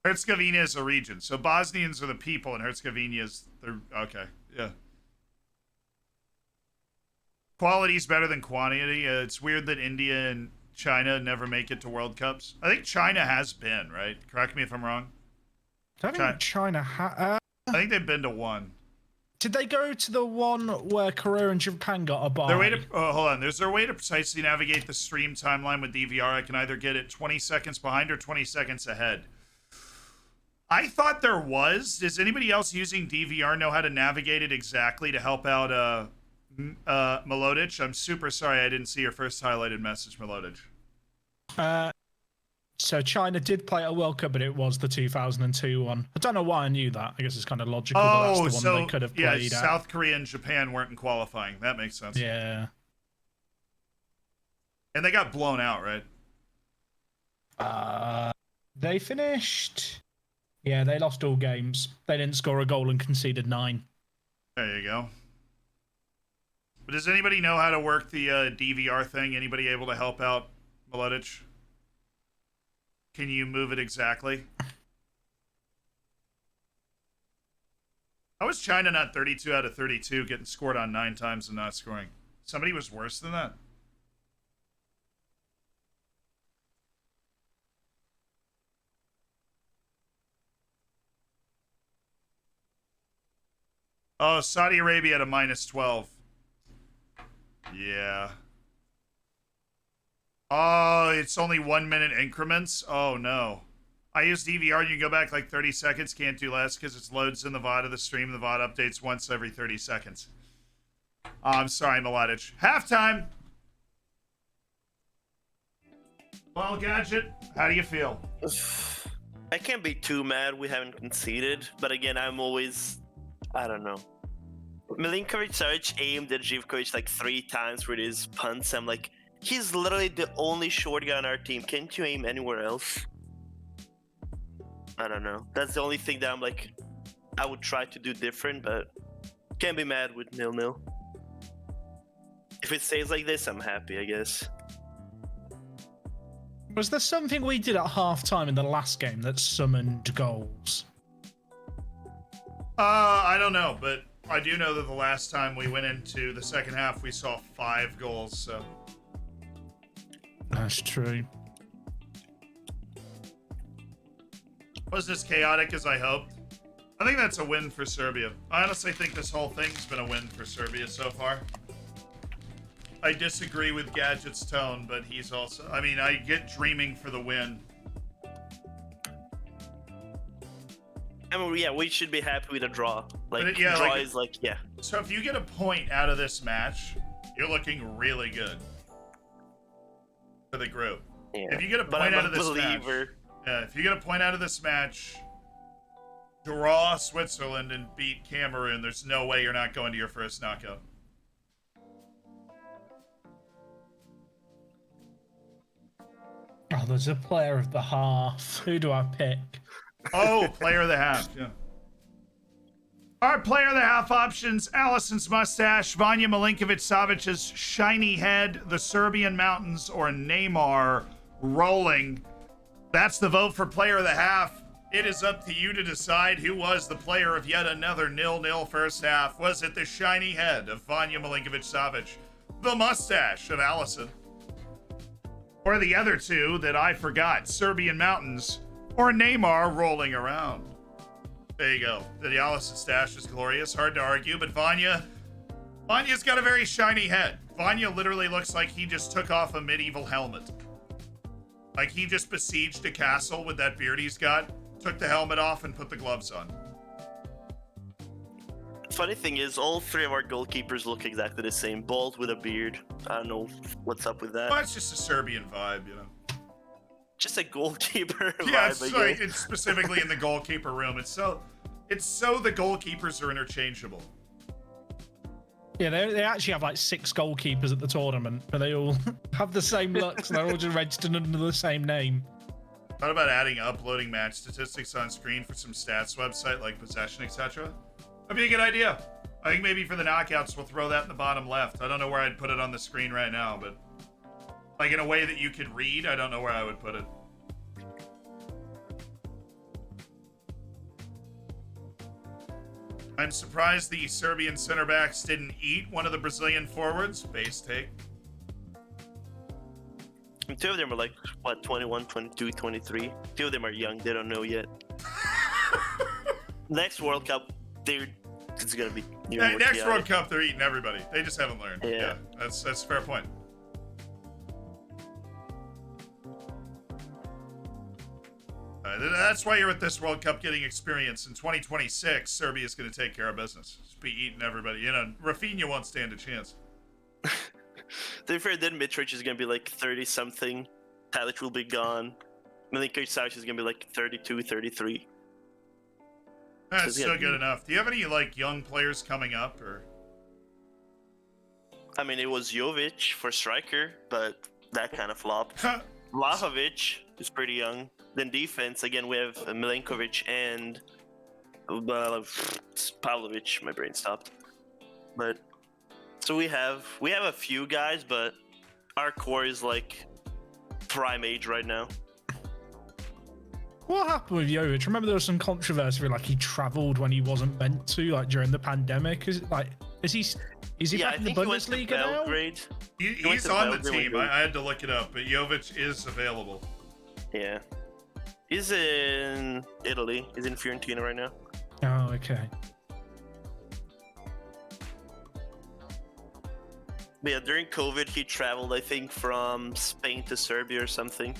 Herzegovina is a region, so Bosnians are the people, and Herzegovina is the okay. Yeah. Quality is better than quantity. It's weird that India and China never make it to World Cups. I think China has been, right? Correct me if I'm wrong. I don't think China I think they've been to one. Did they go to the one where Korea and Japan got a bye? Their way to hold on. There's their way to precisely navigate the stream timeline with DVR. I can either get it 20 seconds behind or 20 seconds ahead. I thought there was. Does anybody else using DVR know how to navigate it exactly to help out Melodic? I'm super sorry I didn't see your first highlighted message, Melodic. So China did play a World Cup, but it was the 2002 one. I don't know why I knew that. I guess it's kind of logical that that's the one they could have played at. South Korea and Japan weren't in qualifying. That makes sense. Yeah. And they got blown out, right? They finished... Yeah, they lost all games. They didn't score a goal and conceded 9. There you go. But does anybody know how to work the DVR thing? Anybody able to help out, Melodic? Can you move it exactly? How was China not 32 out of 32 getting scored on 9 times and not scoring? Somebody was worse than that? Oh, Saudi Arabia at a -12. Yeah. Oh, it's only 1 minute increments? Oh, no. I use DVR. You can go back like 30 seconds. Can't do less because it loads in the VOD of the stream. The VOD updates once every 30 seconds. I'm sorry, Melodic. Halftime! Well, Gadget, how do you feel? I can't be too mad we haven't conceded, but again, I'm always... I don't know. Milinkovic-Savic aimed at Živkovic like 3 times with his punts. I'm like, he's literally the only short guy on our team. Can't you aim anywhere else? I don't know. That's the only thing that I'm like, I would try to do different, but can't be mad with 0-0. If it stays like this, I'm happy, I guess. Was there something we did at half-time in the last game that summoned goals? I don't know, but I do know that the last time we went into the second half, we saw 5 goals, so... That's true. Wasn't as chaotic as I hoped. I think that's a win for Serbia. I honestly think this whole thing's been a win for Serbia so far. I disagree with Gadget's tone, but he's also... I mean, I get dreaming for the win. I mean, yeah, we should be happy with a draw. Like, yeah, draw like, is like, yeah. So if you get a point out of this match, you're looking really good for the group. Yeah. If you get a point out of this match... Yeah, if you get a point out of this match, draw Switzerland and beat Cameroon, there's no way you're not going to your first knockout. Oh, there's a player of the half. Who do I pick? Oh, player of the half, yeah. Our player of the half options: Allison's mustache, Vanya Milinkovic-Savic's shiny head, the Serbian mountains, or Neymar rolling. That's the vote for player of the half. It is up to you to decide who was the player of yet another 0-0 first half. Was it the shiny head of Vanya Milinkovic-Savic, the mustache of Allison, or the other two that I forgot, Serbian mountains, or Neymar rolling around? There you go. The Allison stash is glorious. Hard to argue, but Vanya's got a very shiny head. Vanya literally looks like he just took off a medieval helmet. Like he just besieged a castle with that beard he's got, took the helmet off and put the gloves on. Funny thing is, all 3 of our goalkeepers look exactly the same. Bald with a beard. I don't know what's up with that. Well, it's just a Serbian vibe, you know. Just a goalkeeper Yeah, vibe, it's specifically in the goalkeeper room. It's so the goalkeepers are interchangeable. Yeah, they actually have like 6 goalkeepers at the tournament, but they all have the same looks and they're all just registered under the same name. Thought about uploading match statistics on screen for some stats website like possession, etc. That'd be a good idea. I think maybe for the knockouts we'll throw that in the bottom left. I don't know where I'd put it on the screen right now, but like in a way that you could read, I don't know where I would put it. I'm surprised the Serbian center backs didn't eat one of the Brazilian forwards. Base take. And 2 of them are like, what, 21, 22, 23? 2 of them are young. They don't know yet. Next World Cup, it's going to be... Yeah, next World Cup, they're eating everybody. They just haven't learned. Yeah. That's a fair point. That's why you're at this World Cup getting experience. In 2026, Serbia's going to take care of business. Just be eating everybody. You know, Rafinha won't stand a chance. To be fair, then Mitrovic is going to be like 30-something. Tadic will be gone. Milinkovic-Savic is going to be like 32, 33. That's still good enough. Do you have any, like, young players coming up, or...? I mean, it was Jovic for striker, but that kind of flopped. Vlahovic is pretty young. Then defense, again, we have Milenkovic and Pavlovic. My brain stopped. But so we have a few guys, but our core is like prime age right now. What happened with Jovic? Remember there was some controversy, like he travelled when he wasn't meant to, like during the pandemic. Is he back in the Bundesliga now? He's on the team. I had to look it up, but Jovic is available. Yeah. He's in Italy. He's in Fiorentina right now. Oh, okay. But yeah, during COVID, he traveled, I think, from Spain to Serbia or something.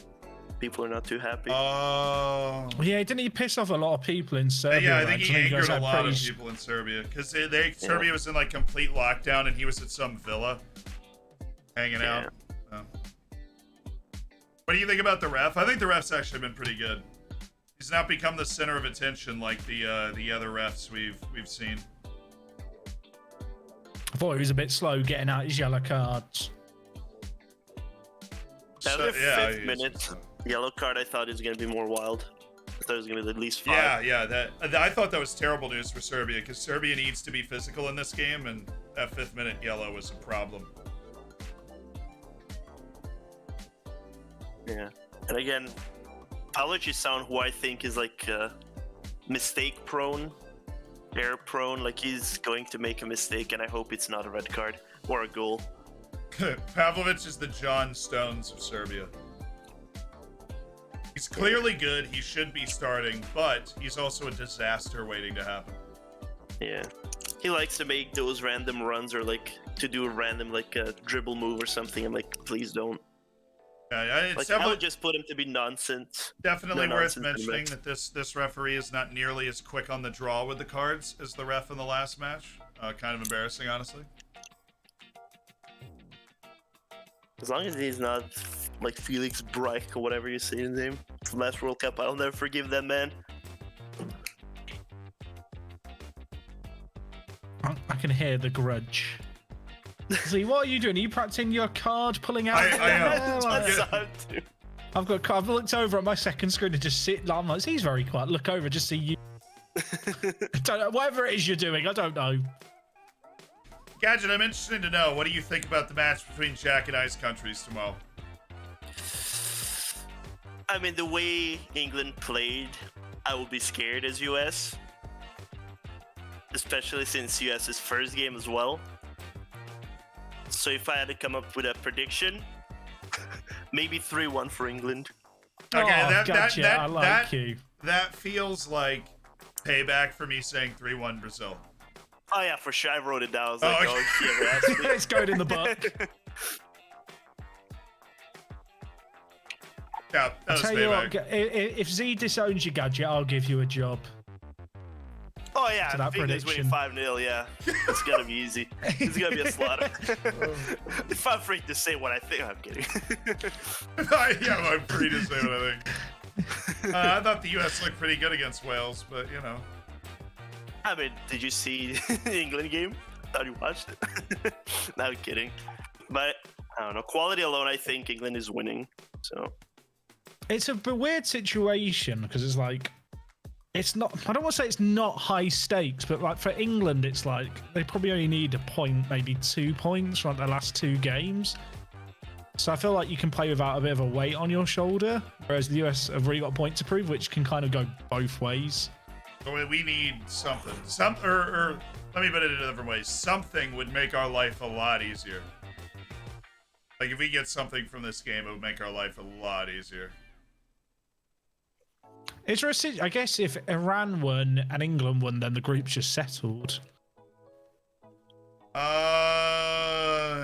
People are not too happy. Oh. Yeah, didn't he piss off a lot of people in Serbia? Yeah, I think he angered a lot of people in Serbia because Serbia was in like complete lockdown and he was at some villa hanging out. So. What do you think about the ref? I think the ref's actually been pretty good. He's not become the center of attention like the other refs we've seen. I thought he was a bit slow getting out his yellow cards. That was the fifth minute. Yellow card, I thought it was going to be more wild. I thought it was going to be at least 5. Yeah. I thought that was terrible news for Serbia because Serbia needs to be physical in this game, and that 5th minute yellow was a problem. Yeah. And again, Pavlovic is someone who I think is like mistake prone, error prone. Like he's going to make a mistake, and I hope it's not a red card or a goal. Pavlovic is the John Stones of Serbia. He's clearly good. He should be starting, but he's also a disaster waiting to happen. Yeah. He likes to make those random runs or like to do a random like a dribble move or something. I'm like, please don't. Yeah, it's I would just put him to be nonsense. Definitely worth mentioning that this referee is not nearly as quick on the draw with the cards as the ref in the last match. Kind of embarrassing, honestly. As long as he's not like Felix Breich or whatever you say his name from last World Cup, I'll never forgive that man. I can hear the grudge. See, what are you doing? Are you practicing your card pulling out? I am. I've looked over at my second screen and just sit. I'm like, he's very quiet. Look over, just see you. Don't know, whatever it is you're doing, I don't know. Gadget, I'm interested to know, what do you think about the match between Jack and Ice countries tomorrow? I mean, the way England played, I would be scared as US. Especially since US's first game as well. So if I had to come up with a prediction, maybe 3-1 for England. Okay, I like you. That feels like payback for me saying 3-1 Brazil. Oh yeah, for sure. I wrote it down. I was like, yeah, it's going in the book. Yeah, that was payback. If Z disowns you, Gadget, I'll give you a job. Oh yeah, I think he's winning 5-0, yeah. It's gonna be easy. It's gonna be a slaughter. If I'm free to say what I think, I'm kidding. Yeah, I'm free to say what I think. I thought the US looked pretty good against Wales, but you know. I mean, did you see the England game? Thought you watched it. No, I'm kidding. But I don't know. Quality alone, I think England is winning. So it's a weird situation because it's like, it's not. I don't want to say it's not high stakes, but like for England, it's like they probably only need a point, maybe 2 points from the last 2 games. So I feel like you can play without a bit of a weight on your shoulder, whereas the US have really got a point to prove, which can kind of go both ways. We need something. Or let me put it in a different way. Something would make our life a lot easier. Like if we get something from this game, it would make our life a lot easier. Is there I guess if Iran won and England won, then the group's just settled.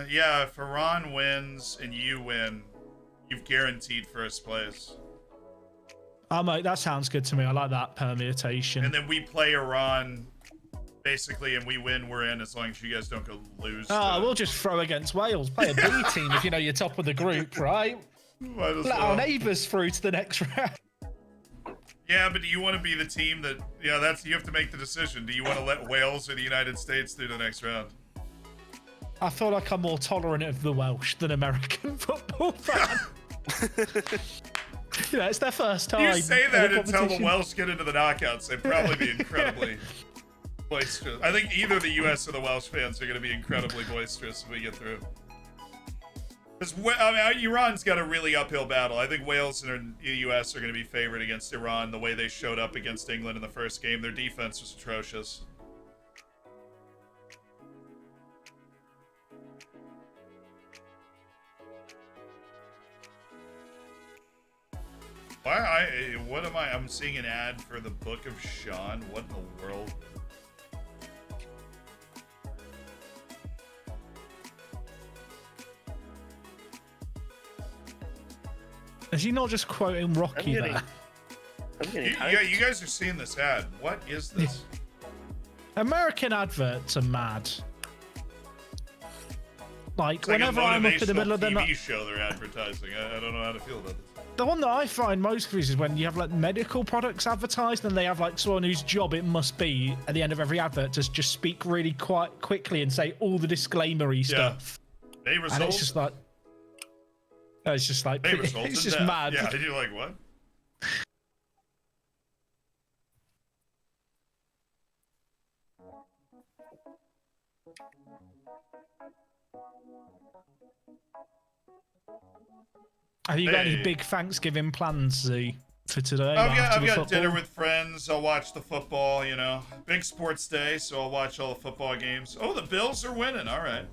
Yeah, if Iran wins and you win, you've guaranteed first place. Oh, mate, that sounds good to me. I like that permutation. And then we play Iran, basically, and we win, we're in, as long as you guys don't go lose. We'll just throw against Wales. Play a B team if you know you're top of the group, right? Might as Let well. our neighbours through to the next round. Yeah, but do you want to be the team that... Yeah, that's you have to make the decision. Do you want to let Wales or the United States through the next round? I feel like I'm more tolerant of the Welsh than American football fan. You know, it's their first time. You say that in a until the competition. Welsh get into the knockouts. They'd probably be incredibly boisterous. I think either the U.S. or the Welsh fans are going to be incredibly boisterous if we get through. Because Iran's got a really uphill battle. I think Wales and the U.S. are going to be favored against Iran the way they showed up against England in the first game. Their defense was atrocious. What am I? I'm seeing an ad for the Book of Sean. What in the world? Is he not just quoting Rocky I'm there? getting Yeah, you guys are seeing this ad. What is this? American adverts are mad. Like, It's like whenever I'm up in the middle of the TV night, show they're advertising. I don't know how to feel about this. the one that I find most confusing is when you have like medical products advertised, and they have like someone whose job it must be at the end of every advert to just speak really quite quickly and say all the disclaimery stuff. Hey, And results. it's just like, Hey, results it's in just death. mad. Yeah, you're like, what? Have you got any Hey. big Thanksgiving plans, Z, for today? I've after the got football? dinner with friends. I'll watch the football, you know. Big sports day, so I'll watch all the football games. Oh, the Bills are winning. All right.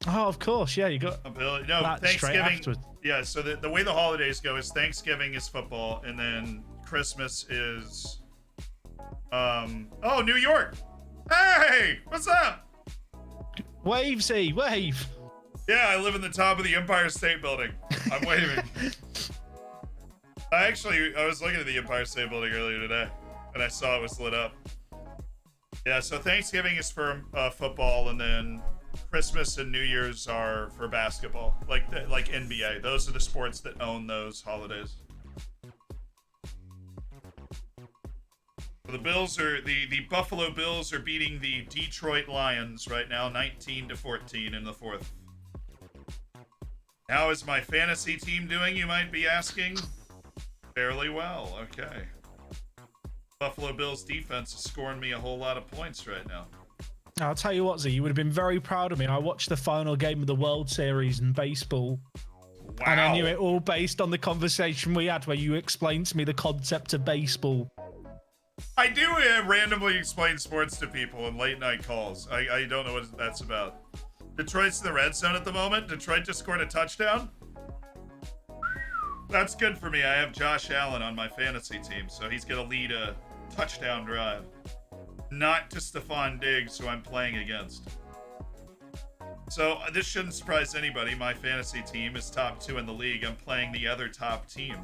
Oh, of course, yeah. You got No, that straight Thanksgiving. afterwards. Yeah, so the way the holidays go is Thanksgiving is football, and then Christmas is New York. Hey, what's up? Wave, Z, wave. Yeah, I live in the top of the Empire State Building. I'm waving. I was looking at the Empire State Building earlier today, and I saw it was lit up. Yeah, so Thanksgiving is for football, and then Christmas and New Year's are for basketball, like NBA. Those are the sports that own those holidays. So the Bills are the Buffalo Bills are beating the Detroit Lions right now, 19-14 in the fourth. How is my fantasy team doing, you might be asking? Fairly well, okay. Buffalo Bills defense is scoring me a whole lot of points right now. I'll tell you what, Z, you would have been very proud of me. I watched the final game of the World Series in baseball. Wow. And I knew it all based on the conversation we had where you explained to me the concept of baseball. I do randomly explain sports to people in late night calls. I don't know what that's about. Detroit's in the red zone at the moment. Detroit just scored a touchdown. That's good for me. I have Josh Allen on my fantasy team, so he's going to lead a touchdown drive. Not to Stephon Diggs, who I'm playing against. So this shouldn't surprise anybody. My fantasy team is top 2 in the league. I'm playing the other top team.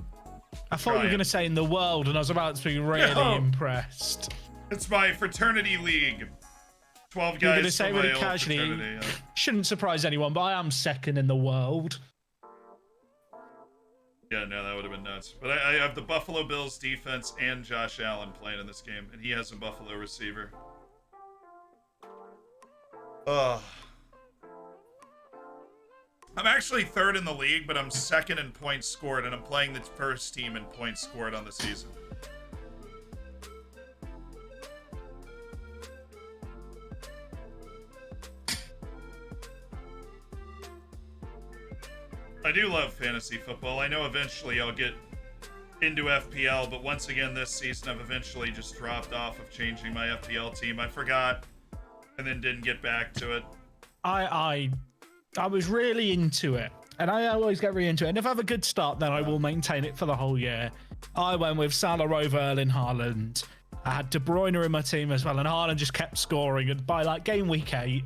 I thought you were going to say in the world, and I was about to be really No. impressed. It's my fraternity league. 12 You're guys going to say from my really old casually, fraternity. shouldn't surprise anyone, but I am second in the world. Yeah, no, that would have been nuts. But I have the Buffalo Bills defense and Josh Allen playing in this game, and he has a Buffalo receiver. Ugh. I'm actually 3rd in the league, but I'm 2nd in points scored, and I'm playing the first team in points scored on the season. I do love fantasy football. I know eventually I'll get into FPL, but once again this season I've eventually just dropped off of changing my FPL team. I forgot and then didn't get back to it. I was really into it, and I always get really into it. And if I have a good start, then I will maintain it for the whole year. I went with Salah, Rover, Erling Haaland. I had De Bruyne in my team as well, and Haaland just kept scoring. And by like game week 8,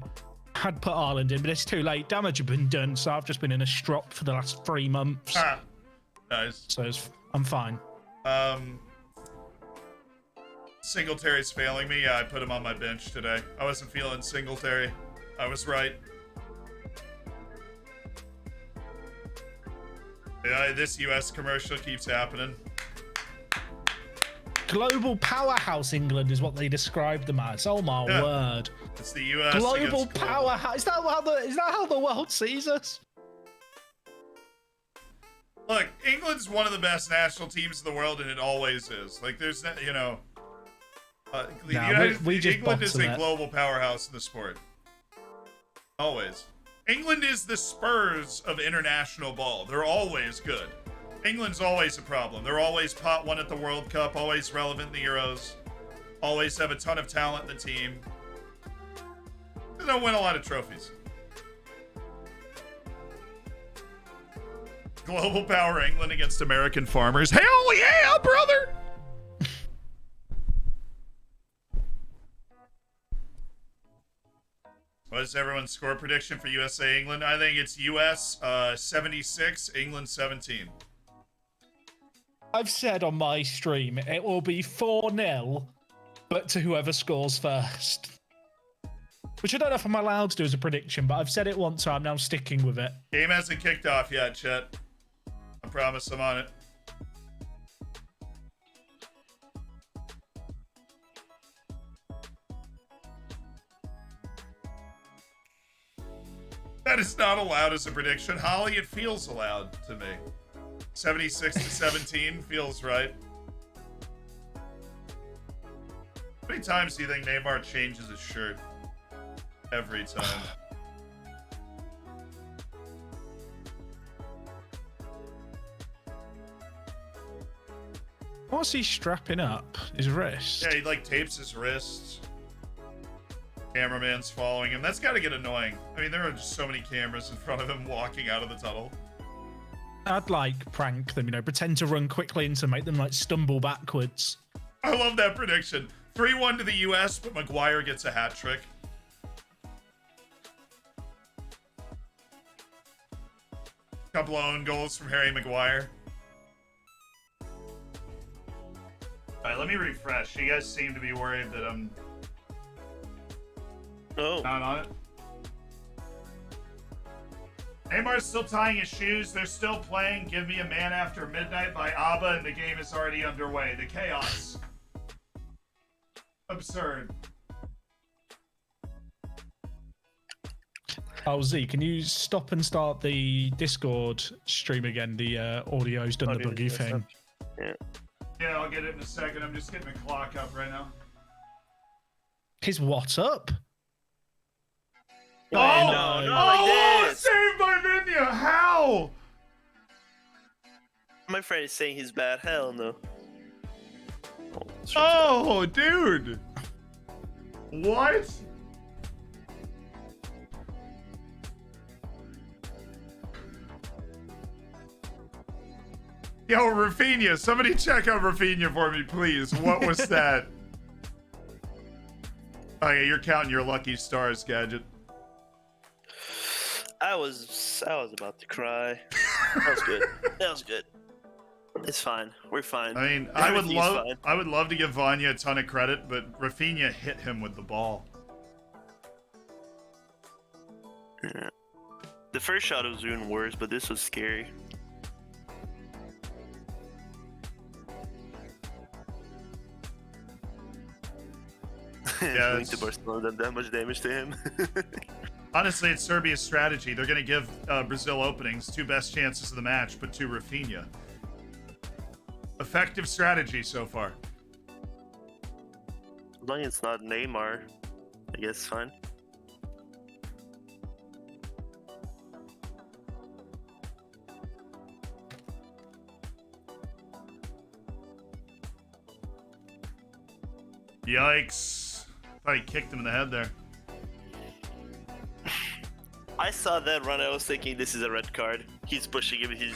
I had put Haaland in, but it's too late. Damage had been done, so I've just been in a strop for the last 3 months. Ah, nice. So I'm fine. Singletary's failing me. Yeah, I put him on my bench today. I wasn't feeling Singletary. I was right. Yeah, this US commercial keeps happening. Global powerhouse England is what they describe them as. Oh my word! It's the US Global against powerhouse. Is that how the world sees us? Look, England's one of the best national teams in the world, and it always is. Like, there's, you know, we just England is a bottom it. global powerhouse in the sport. Always. England is the Spurs of international ball. They're always good. England's always a problem. They're always pot one at the World Cup, always relevant in the Euros, always have a ton of talent in the team. They don't win a lot of trophies. Global power England against American farmers. Hell yeah, brother! What is everyone's score prediction for USA England? I think it's US 76, England 17. I've said on my stream it will be 4-0, but to whoever scores first. Which I don't know if I'm allowed to do as a prediction, but I've said it once, so I'm now sticking with it. Game hasn't kicked off yet, Chet. I promise I'm on it. That is not allowed as a prediction. Holly, it feels allowed to me. 76 to 17 feels right. How many times do you think Neymar changes his shirt? Every time. What's he strapping up? His wrist? Yeah, he like tapes his wrists. Cameraman's following him. That's got to get annoying. I mean, there are just so many cameras in front of him walking out of the tunnel. I'd like prank them, you know, pretend to run quickly and to make them like stumble backwards. I love that prediction. 3-1 to the US, but Maguire gets a hat trick. Couple of own goals from Harry Maguire. Alright, let me refresh. You guys seem to be worried that I'm not on it. Neymar's still tying his shoes. They're still playing Give Me a Man After Midnight by ABBA, and the game is already underway. The chaos. Absurd. Oh, Z, can you stop and start the Discord stream again? The audio's done the buggy thing. Yeah, I'll get it in a second. I'm just getting the clock up right now. His what up? No, not like this. Saved by Vinya! How? My friend is saying he's bad. Hell no. Oh, dude. What? Yo, Rafinha. Somebody check out Rafinha for me, please. What was that? Oh, yeah, you're counting your lucky stars, Gadget. I was about to cry. That was good. That was good. It's fine. We're fine. I mean, I would love to give Vanya a ton of credit, but Rafinha hit him with the ball. Yeah. The first shot was even worse, but this was scary. Yeah, Going to Barcelona done that much damage to him. Honestly, it's Serbia's strategy. They're going to give Brazil openings, 2 best chances of the match, but to Rafinha. Effective strategy so far. As long as it's not Neymar, I guess fine. Yikes. Thought he kicked him in the head there. I saw that run. I was thinking this is a red card. He's pushing him. He's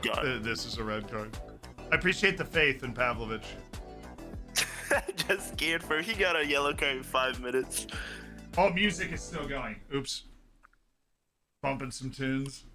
gone. This is a red card. I appreciate the faith in Pavlovic. Just scared for him. He got a yellow card in 5 minutes. Oh, music is still going. Oops. Bumping some tunes.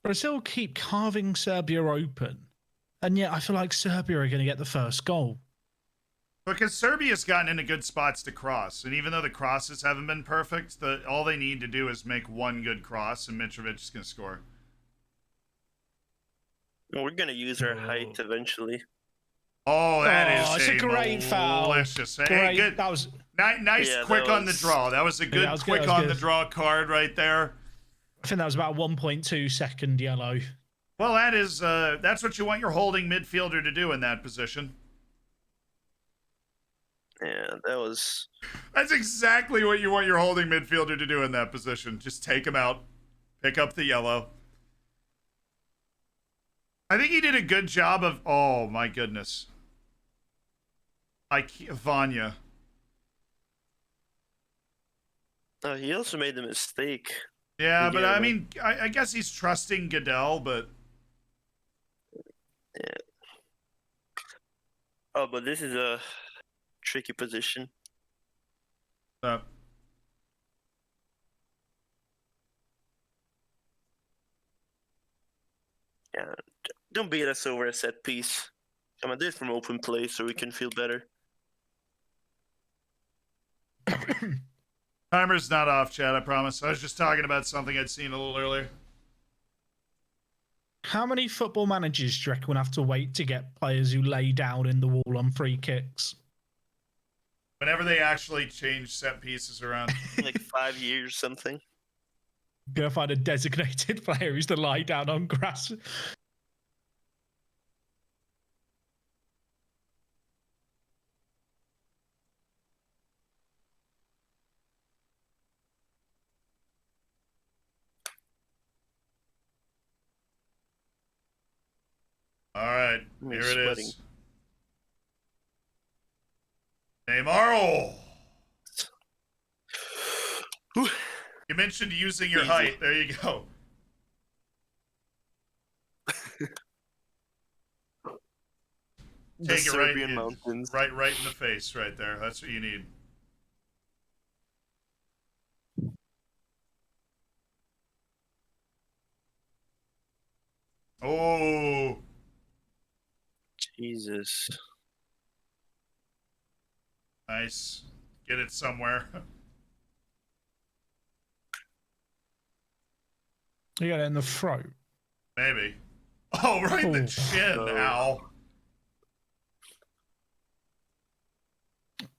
Brazil keep carving Serbia open, and yet I feel like Serbia are going to get the first goal. Because Serbia's gotten into good spots to cross, and even though the crosses haven't been perfect, all they need to do is make one good cross, and Mitrovic is going to score. We're gonna use our height eventually. Oh, that is it's a great foul. Malicious. Hey, Great. good. That was Nice, Yeah, quick that on the was- draw. That was a good that was good, quick that was on good. the draw card right there. I think that was about 1.2 second yellow. Well, that's what you want your holding midfielder to do in that position. Yeah, that was. That's exactly what you want your holding midfielder to do in that position. Just take him out, pick up the yellow. I think he did a good job of. Oh my goodness. Vanya. Oh, he also made the mistake. Yeah, but I Guillermo. mean, I guess he's trusting Goodell, but Yeah. Oh, but this is a tricky position. uh, Yeah, don't beat us over a set piece. Come on, do it from open play so we can feel better. timer's not off, Chad. I promise. I was just talking about something I'd seen a little earlier. How many football managers do you reckon will have to wait to get players who lay down in the wall on free kicks? Whenever they actually change set pieces around. Like 5 years, something. Gonna find a designated player who's to lie down on grass. All right, I'm here it sweating. is. Neymar. Whew. You mentioned using your Easy. height. There you go. The Take it right Serbian in, mountains. right in the face, right there. That's what you need. Oh, Jesus. nice. Get it somewhere. You got it in the throat. Maybe. Oh, right in the Oh. chin. Oh. Ow.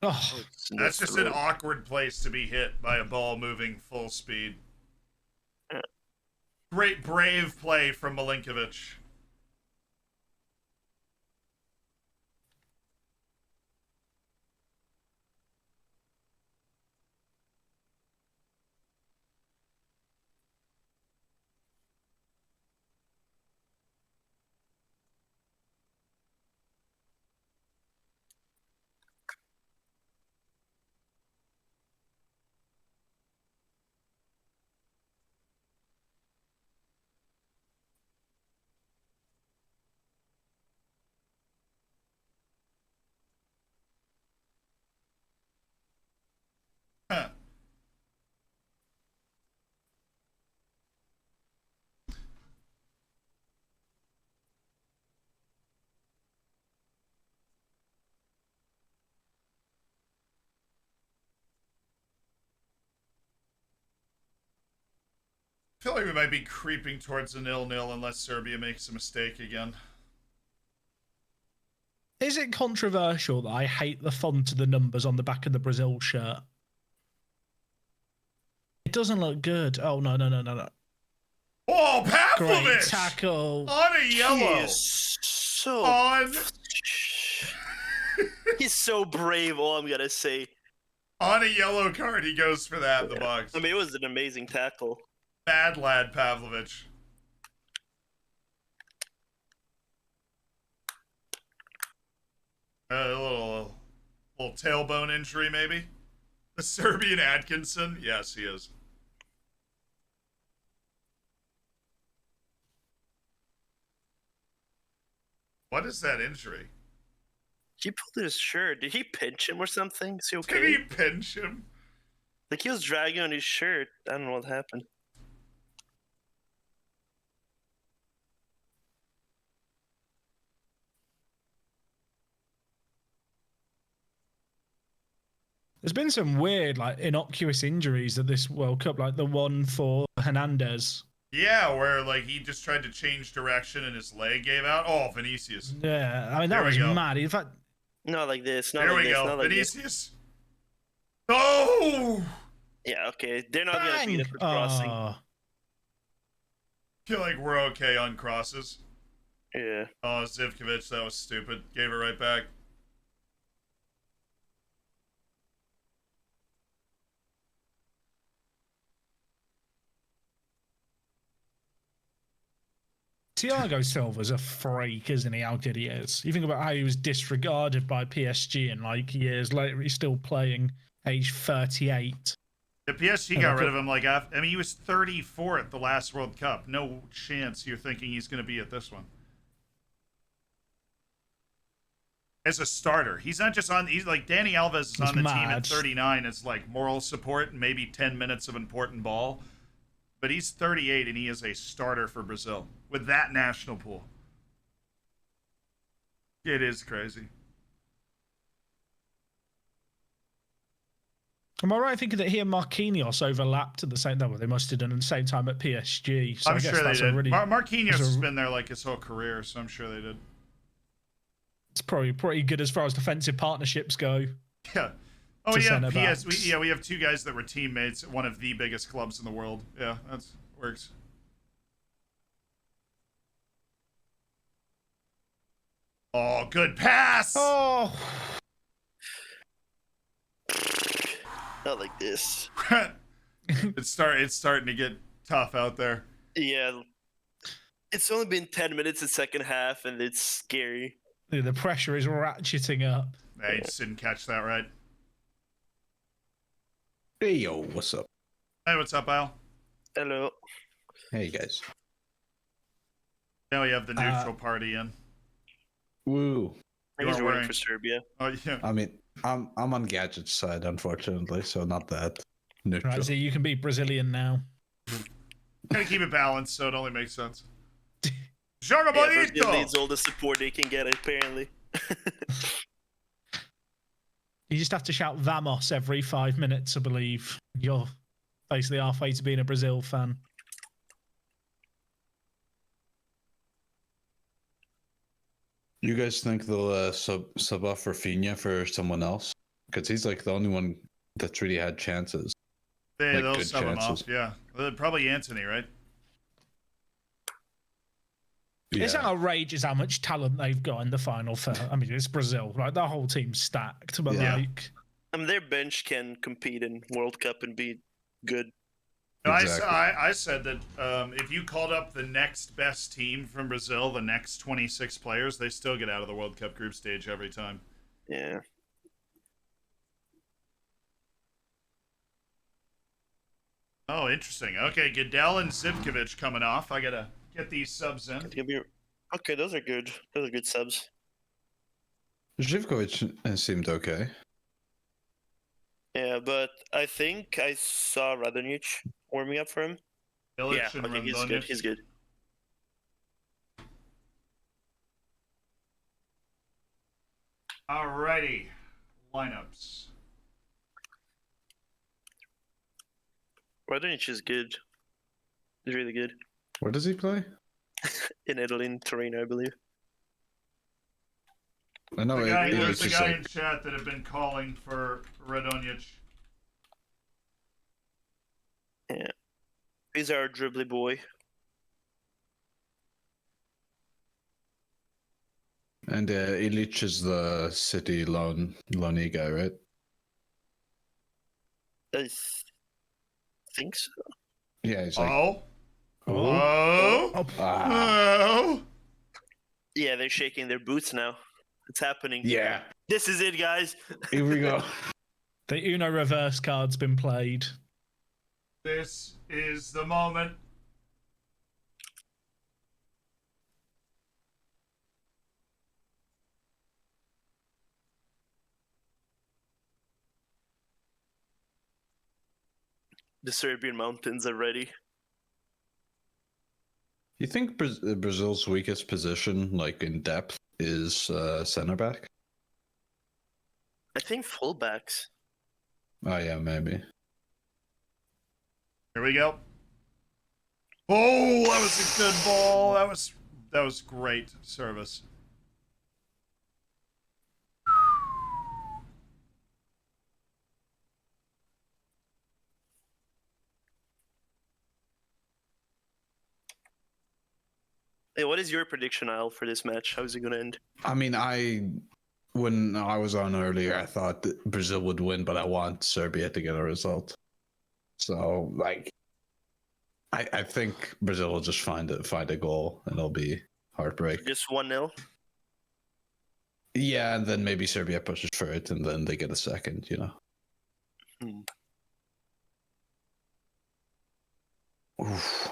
Oh, That's just an awkward place to be hit by a ball moving full speed. Yeah. Great, brave play from Milinkovic. Huh. I feel like we might be creeping towards a 0-0 unless Serbia makes a mistake again. is it controversial that I hate the font of the numbers on the back of the Brazil shirt? It doesn't look good. Oh, no. Oh, Great Pavlovic! tackle. On a He yellow. is so. On He's so brave. All I'm gonna say. on a yellow card, he goes for that in the box. I mean, it was an amazing tackle. Bad lad, Pavlovic. A little tailbone injury, maybe. The Serbian Atkinson. Yes, he is. What is that injury? He pulled his shirt. Did he pinch him or something? Is he Did okay? he pinch him? Like he was dragging on his shirt. I don't know what happened. There's been some weird, like, innocuous injuries at this World Cup, like the one for Hernandez. Yeah, where like he just tried to change direction and his leg gave out. Oh, Vinicius. Yeah, I mean, that There we was go. mad. In fact, Not like this. Not There like we this. go. Not like this. Vinicius. Oh! Yeah, okay. They're not gonna beat bang! it for crossing. Oh, Feel like we're okay on crosses. Yeah. Oh, Zivkovic, that was stupid. Gave it right back. Thiago Silva's a freak, isn't he? How good he is. You think about how he was disregarded by PSG, and like years later, he's still playing, age 38. The PSG And got I rid of him like after. I mean, he was 34 at the last World Cup. No chance you're thinking he's going to be at this one. As a starter, he's not just on. He's like Danny Alves is He's on the team at mad. 39 as like moral support and maybe 10 minutes of important ball. But he's 38 and he is a starter for Brazil with that national pool. It is crazy. Am I right thinking that he and Marquinhos overlapped at the same time? Well, they must have done at the same time at PSG. So I'm I guess sure they that's did. a really, Marquinhos that's a- has been there like his whole career, so I'm sure they did. it's probably pretty good as far as defensive partnerships go. Yeah. Oh To yeah, centre-backs. we have two guys that were teammates at one of the biggest clubs in the world. Yeah, that's works. Oh, good pass. Oh, Not like this. It's starting to get tough out there. Yeah. It's only been 10 minutes in second half, and it's scary. the pressure is ratcheting up. I just didn't catch that right. Hey yo, what's up? Hey, what's up, Al? Hello. Hey guys. Now we have the neutral party in. Woo. You He's are rooting wearing- for Serbia. Oh yeah. I mean, I'm on Gadget's side, unfortunately, so not that neutral. Right, so you can be Brilliant now. Gotta keep it balanced, so it only makes sense. Joga Yeah, Brazil bonito. needs all the support they can get, apparently. You just have to shout "Vamos" every 5 minutes to believe you're basically halfway to being a Brazil fan. You guys think they'll sub off Rafinha for someone else? Because he's like the only one that's really had chances. They, like, they'll good sub him off. chances. Yeah, probably Anthony, right? It's Yeah. outrageous how much talent they've got in the final third. I mean, it's Brazil, right? The whole team's stacked, but Yeah. like, I mean, their bench can compete in World Cup and be good. No, Exactly. I said that if you called up the next best team from Brazil, the next 26 players, they still get out of the World Cup group stage every time. Yeah. Oh, interesting. Okay, Goodell and Zivkovic coming off. I gotta get these subs in. It's gonna be... Okay, those are good. Those are good subs. Zivkovic seemed okay. Yeah, but I think I saw Radonjic warming up for him. Bilic Yeah, and okay, he's Rondonic. good. He's good. Alrighty, lineups. Radonjic is good. He's really good. Where does he play? In Italy, in Torino, I believe. I know There's a just guy like in chat that have been calling for Radonjic. Yeah. He's our dribbly boy. and Illich is the City loanee guy, right? I think so. Yeah, he's like Oh, oh, oh, ah, oh. Yeah, they're shaking their boots now. It's happening. yeah. This is it, guys. Here we go. the Uno reverse card's been played. This is the moment. The Serbian mountains are ready. You think Brazil's weakest position, like in depth, is center back? I think fullbacks. Oh yeah, maybe. Here we go. Oh, that was a good ball. That was great service. Hey, what is your prediction, Al, for this match? How's it gonna end? I mean, when I was on earlier, I thought that Brazil would win, but I want Serbia to get a result. So, like, I think Brazil will just find a goal, and it'll be heartbreak. Just 1-0? Yeah, and then maybe Serbia pushes for it, and then they get a second. You know. Oof.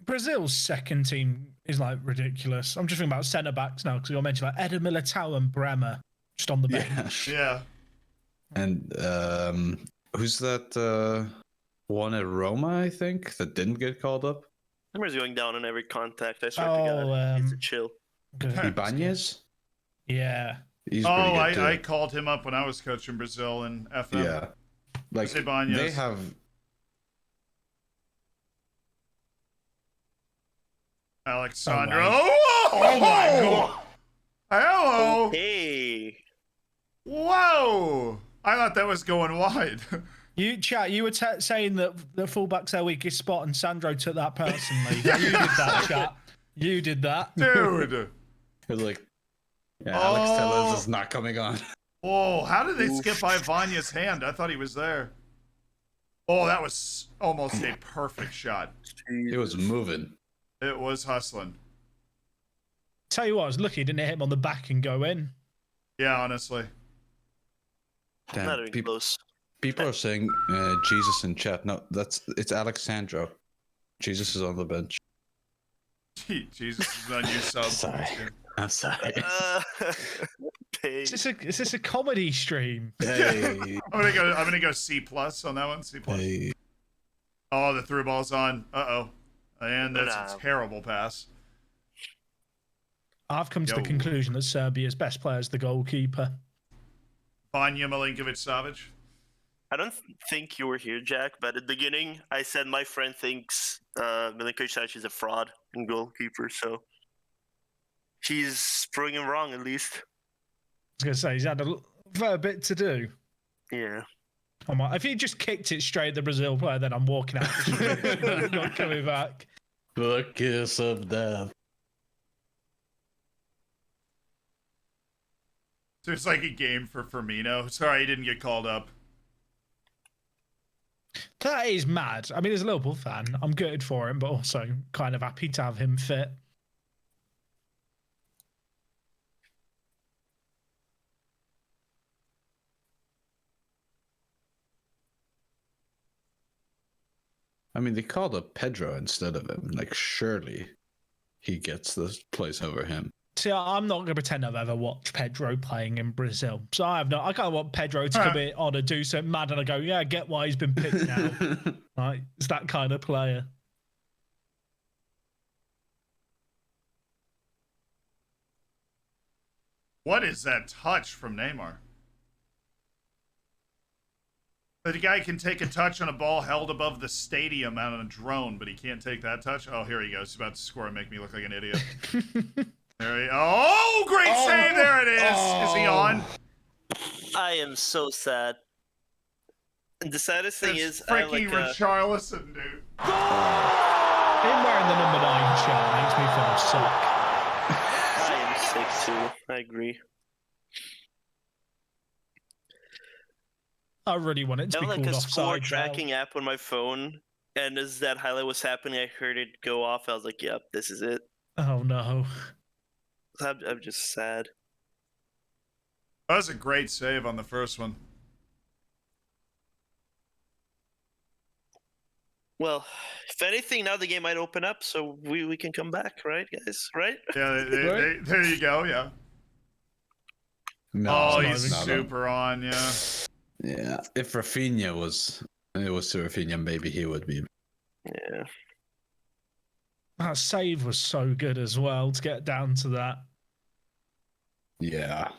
Brazil's second team is like ridiculous. I'm just thinking about centre backs now because you mentioned like Eder Militao and Bremer just on the bench. Yeah. And who's that one at Roma, I think, that didn't get called up? Bremer's going down on every contact. I swear to God, he's a chill. Good. Ibanez? Yeah. He's pretty good too. I called him up when I was coaching Brazil in FM. Yeah. Like, Ibanez. they have... Alexandro. Oh, Oh my god. Hello. Hey. Whoa. I thought that was going wide. You were saying that the fullback's their weakest spot, and Sandro took that personally. You did that, chat. You did that. Dude. It was like, yeah, Alex Tellez is not coming on. Oh, how did they skip by Vanya's hand? I thought he was there. Oh, that was almost a perfect shot. It was moving. It was hustling. Tell you what, I was lucky he didn't hit him on the back and go in. Yeah, honestly. Not Damn, even close. people are saying Jesus in chat. No, it's Alexandro. Jesus is on the bench. Jesus is on your sub. Sorry. I'm sorry. Is this a comedy stream? Hey. I'm gonna go C plus on that one. C plus. Hey. Oh, the through ball's on. Uh-oh. And that's a terrible pass. I've come to the conclusion that Serbia's best player is the goalkeeper. Vanya Milinkovic-Savic. I don't think you were here, Jack, but at the beginning, I said my friend thinks Milinkovic-Savic is a fraud and goalkeeper, so he's proving him wrong at least. I was going to say, he's had a fair bit to do. Yeah. If he just kicked it straight at the Brazil player, then I'm walking out. Not coming back. The kiss of death. So it's like a game for Firmino. Sorry, he didn't get called up. That is mad. I mean, as a Liverpool fan, I'm gutted for him, but also kind of happy to have him fit. I mean, they called up Pedro instead of him. Like, surely he gets this place over him. See, I'm not going to pretend I've ever watched Pedro playing in Brazil. So I kind of want Pedro to come in on and do something mad, and I go, yeah, I get why he's been picked now. Right? It's that kind of player. What is that touch from Neymar? The guy can take a touch on a ball held above the stadium on a drone, but he can't take that touch. Oh, here he goes. He's about to score and make me look like an idiot. There he. Oh, great save! There it is. Is he on? I am so sad. And the saddest thing is, freaking Richarlison, dude. Him wearing the number 9 shirt makes me feel sick. I am sick too. I agree. I really want it to I be have called like a score offside. tracking app on my phone, and as that highlight was happening, I heard it go off. I was like, "Yep, this is it." Oh no! I'm just sad. That was a great save on the first one. Well, if anything, now the game might open up, so we can come back, right, guys? Right? Yeah, there you go. Yeah. No, oh, it's he's not super on. Yeah. Yeah, if Rafinha was to Rafinha, maybe he would be. Yeah. That save was so good as well to get down to that. Yeah.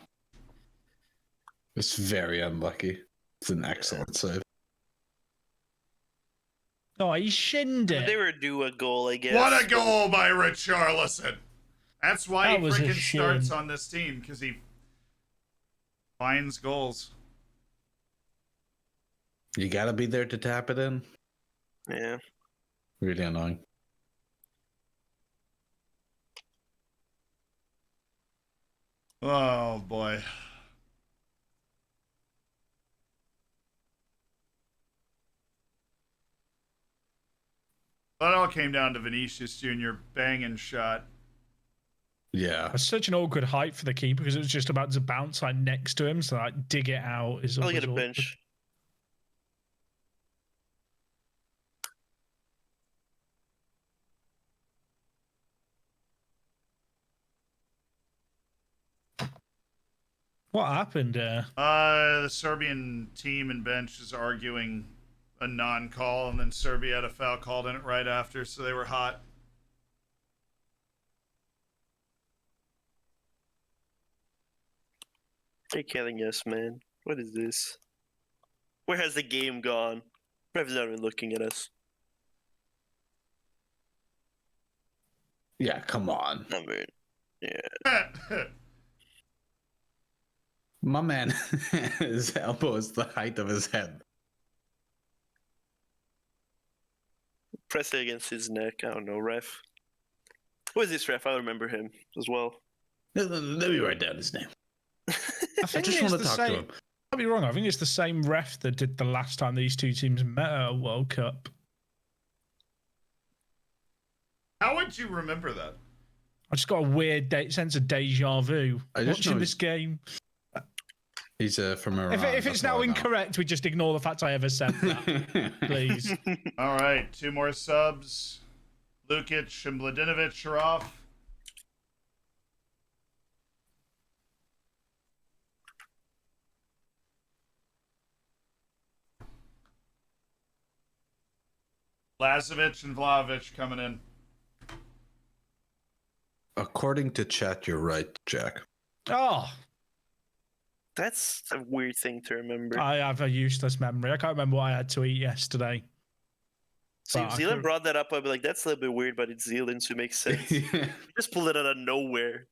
It's very unlucky. It's an excellent save. Oh, he shinned They it. were due a goal, I guess. What a goal by Richarlison! That's why That he was a freaking starts shin. on this team, because he finds goals. You gotta be there to tap it in. Yeah. Really annoying. Oh boy. That all came down to Vinicius Jr. banging shot. Yeah. It's such an awkward height for the keeper because it was just about to bounce like next to him, so like dig it out is I'll always get a awkward. bench. What happened there? The Serbian team and bench is arguing a non-call, and then Serbia had a foul called in it right after, so they were hot. They're killing us, man. What is this? Where has the game gone? Rev's not even looking at us. Yeah, come on. I mean, yeah. My man, his elbow is the height of his head. Press it against his neck. I don't know, ref. Who is this ref? I remember him as well. Let me write down his name. I I think just it's want to the talk same. to him. I'll be wrong. I think it's the same ref that did the last time these two teams met at a World Cup. How would you remember that? I just got a weird sense of deja vu I just watching know this game. He's from Iran. If it's now incorrect, we just ignore the fact I ever said that, please. All right, 2 more subs. Lukic and Mladenovic are off. Lazovic and Vlahovic coming in. According to chat, you're right, Jack. Oh, That's a weird thing to remember. I have a useless memory. I can't remember what I had to eat yesterday. See, if But I Zealand could- brought that up, I'd be like, that's a little bit weird, but it's Zealand, so it makes sense. You just pulled it out of nowhere.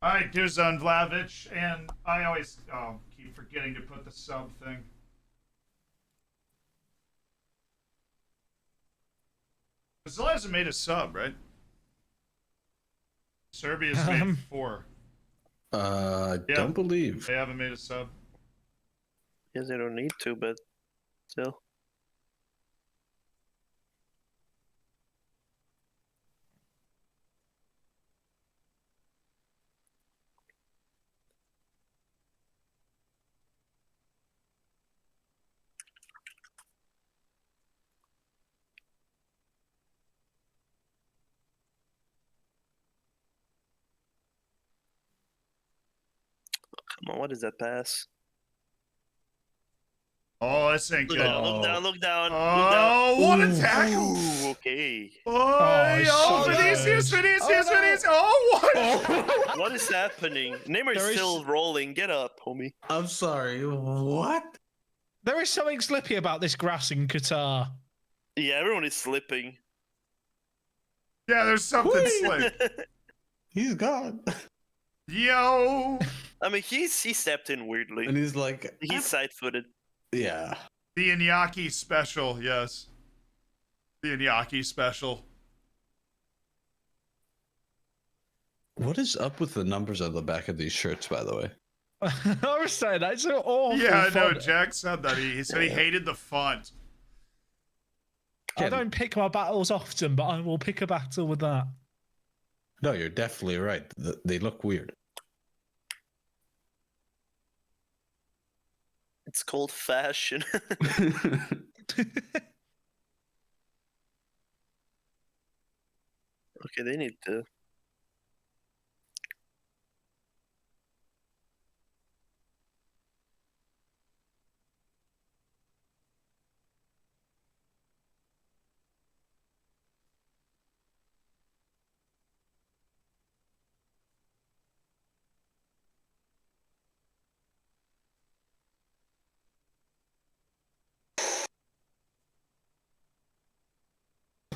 All right, Dusan Vlahovic, and I always keep forgetting to put the sub thing. Brazil hasn't made a sub, right? Serbia's made 4. Yeah. Don't believe. They haven't made a sub. Yes, they don't need to, but still. Come on, what is that pass? Oh, this ain't Look good. down, look down, look down, look Oh, down. what a tackle! Ooh, okay. Oh, so Vinicius, good. Vinicius. Oh, what? What is happening? Neymar's There is- still rolling. Get up, homie. I'm sorry. What? There is something slippy about this grass in Qatar. Yeah, everyone is slipping. Yeah, there's something slick. He's gone. Yo, I mean, he stepped in weirdly. And he's like, He's side-footed. yeah. the Iñaki special, yes. The Iñaki special. What is up with the numbers on the back of these shirts, by the way? I was saying that's so awful. Yeah, I know. font. Jack said that. He said he hated the font. I don't pick my battles often, but I will pick a battle with that. No, you're definitely right. They look weird. It's called fashion. Okay, they need to.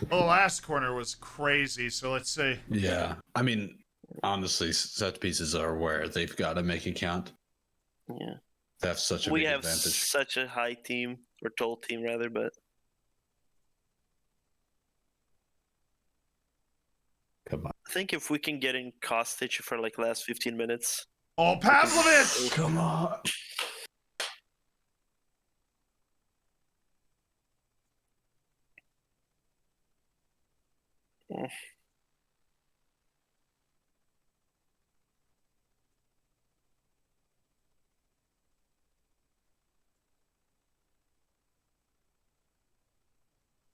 Well, the last corner was crazy, so let's see. Yeah. I mean, honestly, set pieces are where they've got to make it count. Yeah. They have such a We big have advantage. such a high team, or tall team rather, but Come on. I think if we can get in Kostic for like last 15 minutes. Oh, Pavlovich! Come on.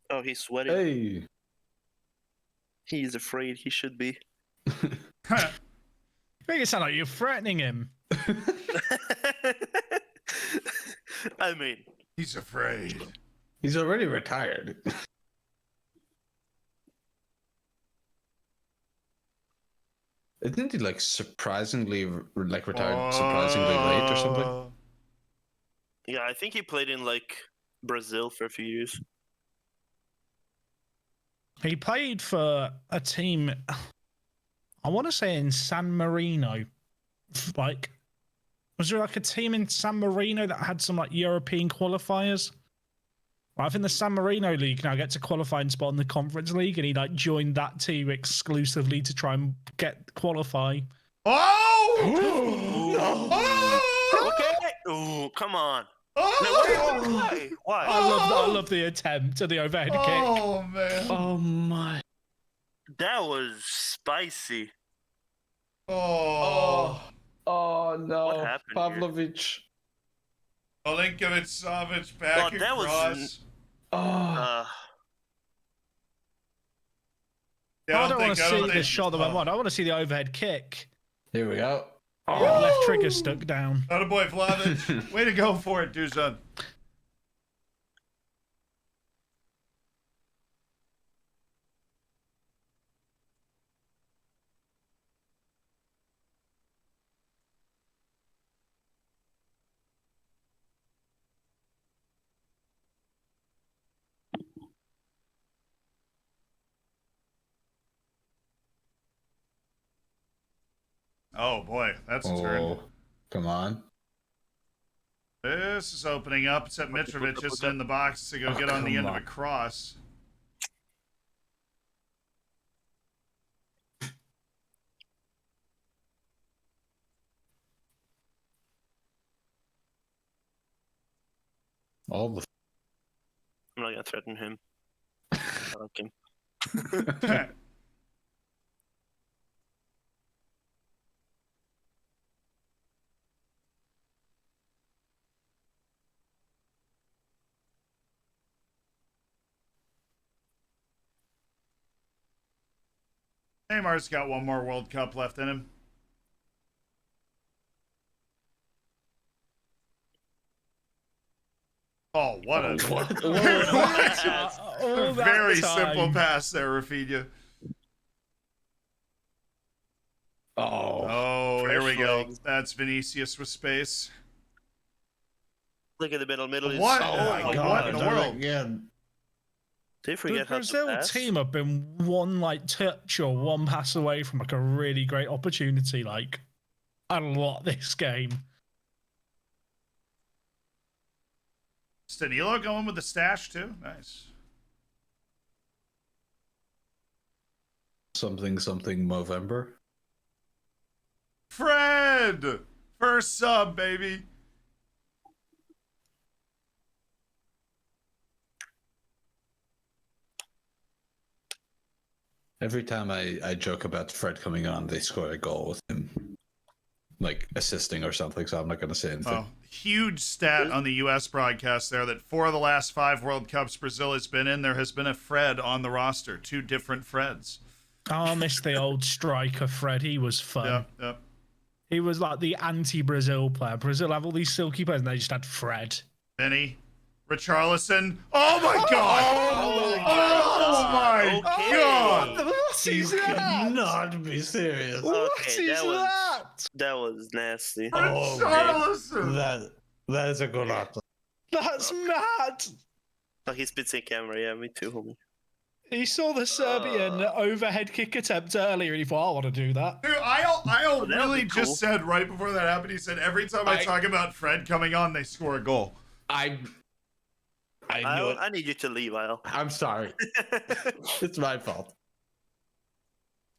Oh, he's sweating. Hey. He's afraid. He should be. Make it sound like you're threatening him. I mean, He's afraid. He's already retired. Isn't he like surprisingly retired surprisingly late or something? yeah, I think he played in like Brazil for a few years. He played for a team, I want to say in San Marino. Like, was there like a team in San Marino that had some like European qualifiers? I think the San Marino League now gets a qualifying spot in the Conference League, and he like joined that team exclusively to try and qualify. Oh! Oh! Okay. Ooh, come on. Oh! No, why? I love the attempt at the overhead kick. Oh, man. Oh my. That was spicy. Oh. Oh no. What happened here? Pavlovich. Milinkovic, Savic, back Well, that was across. Oh. Yeah, I don't want to see think- the shot that went on. I want to see the overhead kick. Here we go. Yeah, left trigger stuck down. Attaboy, Vlahovic. Way to go for it, Dusan. Oh boy, that's a turn. Oh, come on. This is opening up. It's at Mitrovic is in the box to go get on the end of a cross. All the. I'm not gonna threaten him. I like him. Neymar's got one more World Cup left in him. Oh, what a All that very time. simple pass there, Rafinha. Oh. Oh, here we Fresh go. legs. That's Vinicius with space. Look at the middle. Middle is. What? Oh Oh, my God. god! in the world? Yeah. They The forget how to Brazil pass. team have been one like touch or one pass away from like a really great opportunity. Like, a lot this game. Stanilo going with the stash too. Nice. Something Movember. Fred! First sub, baby. Every time I joke about Fred coming on, they score a goal with him, like assisting or something. So I'm not going to say anything. Oh, huge stat on the U.S. broadcast there that 4 of the last 5 World Cups Brazil has been in, there has been a Fred on the roster. 2 different Freds. Oh, I miss the old striker Fred. He was fun. Yep. He was like the anti-Brazil player. Brazil have all these silky players, and they just had Fred. Benny. Richarlison. Oh my god! Oh my Okay. god! What is that? Not be serious. What Okay, is that? that was nasty. Richarlison! That is a good option. That's mad. Oh, he spits in camera. Yeah, me too, homie. He saw the Serbian overhead kick attempt earlier, and he thought, "I want to do that." Dude, I that'd really be cool. just said right before that happened. He said every time I talk about Fred coming on, they score a goal. I knew it. I need you to leave, Isle. I'm sorry. It's my fault.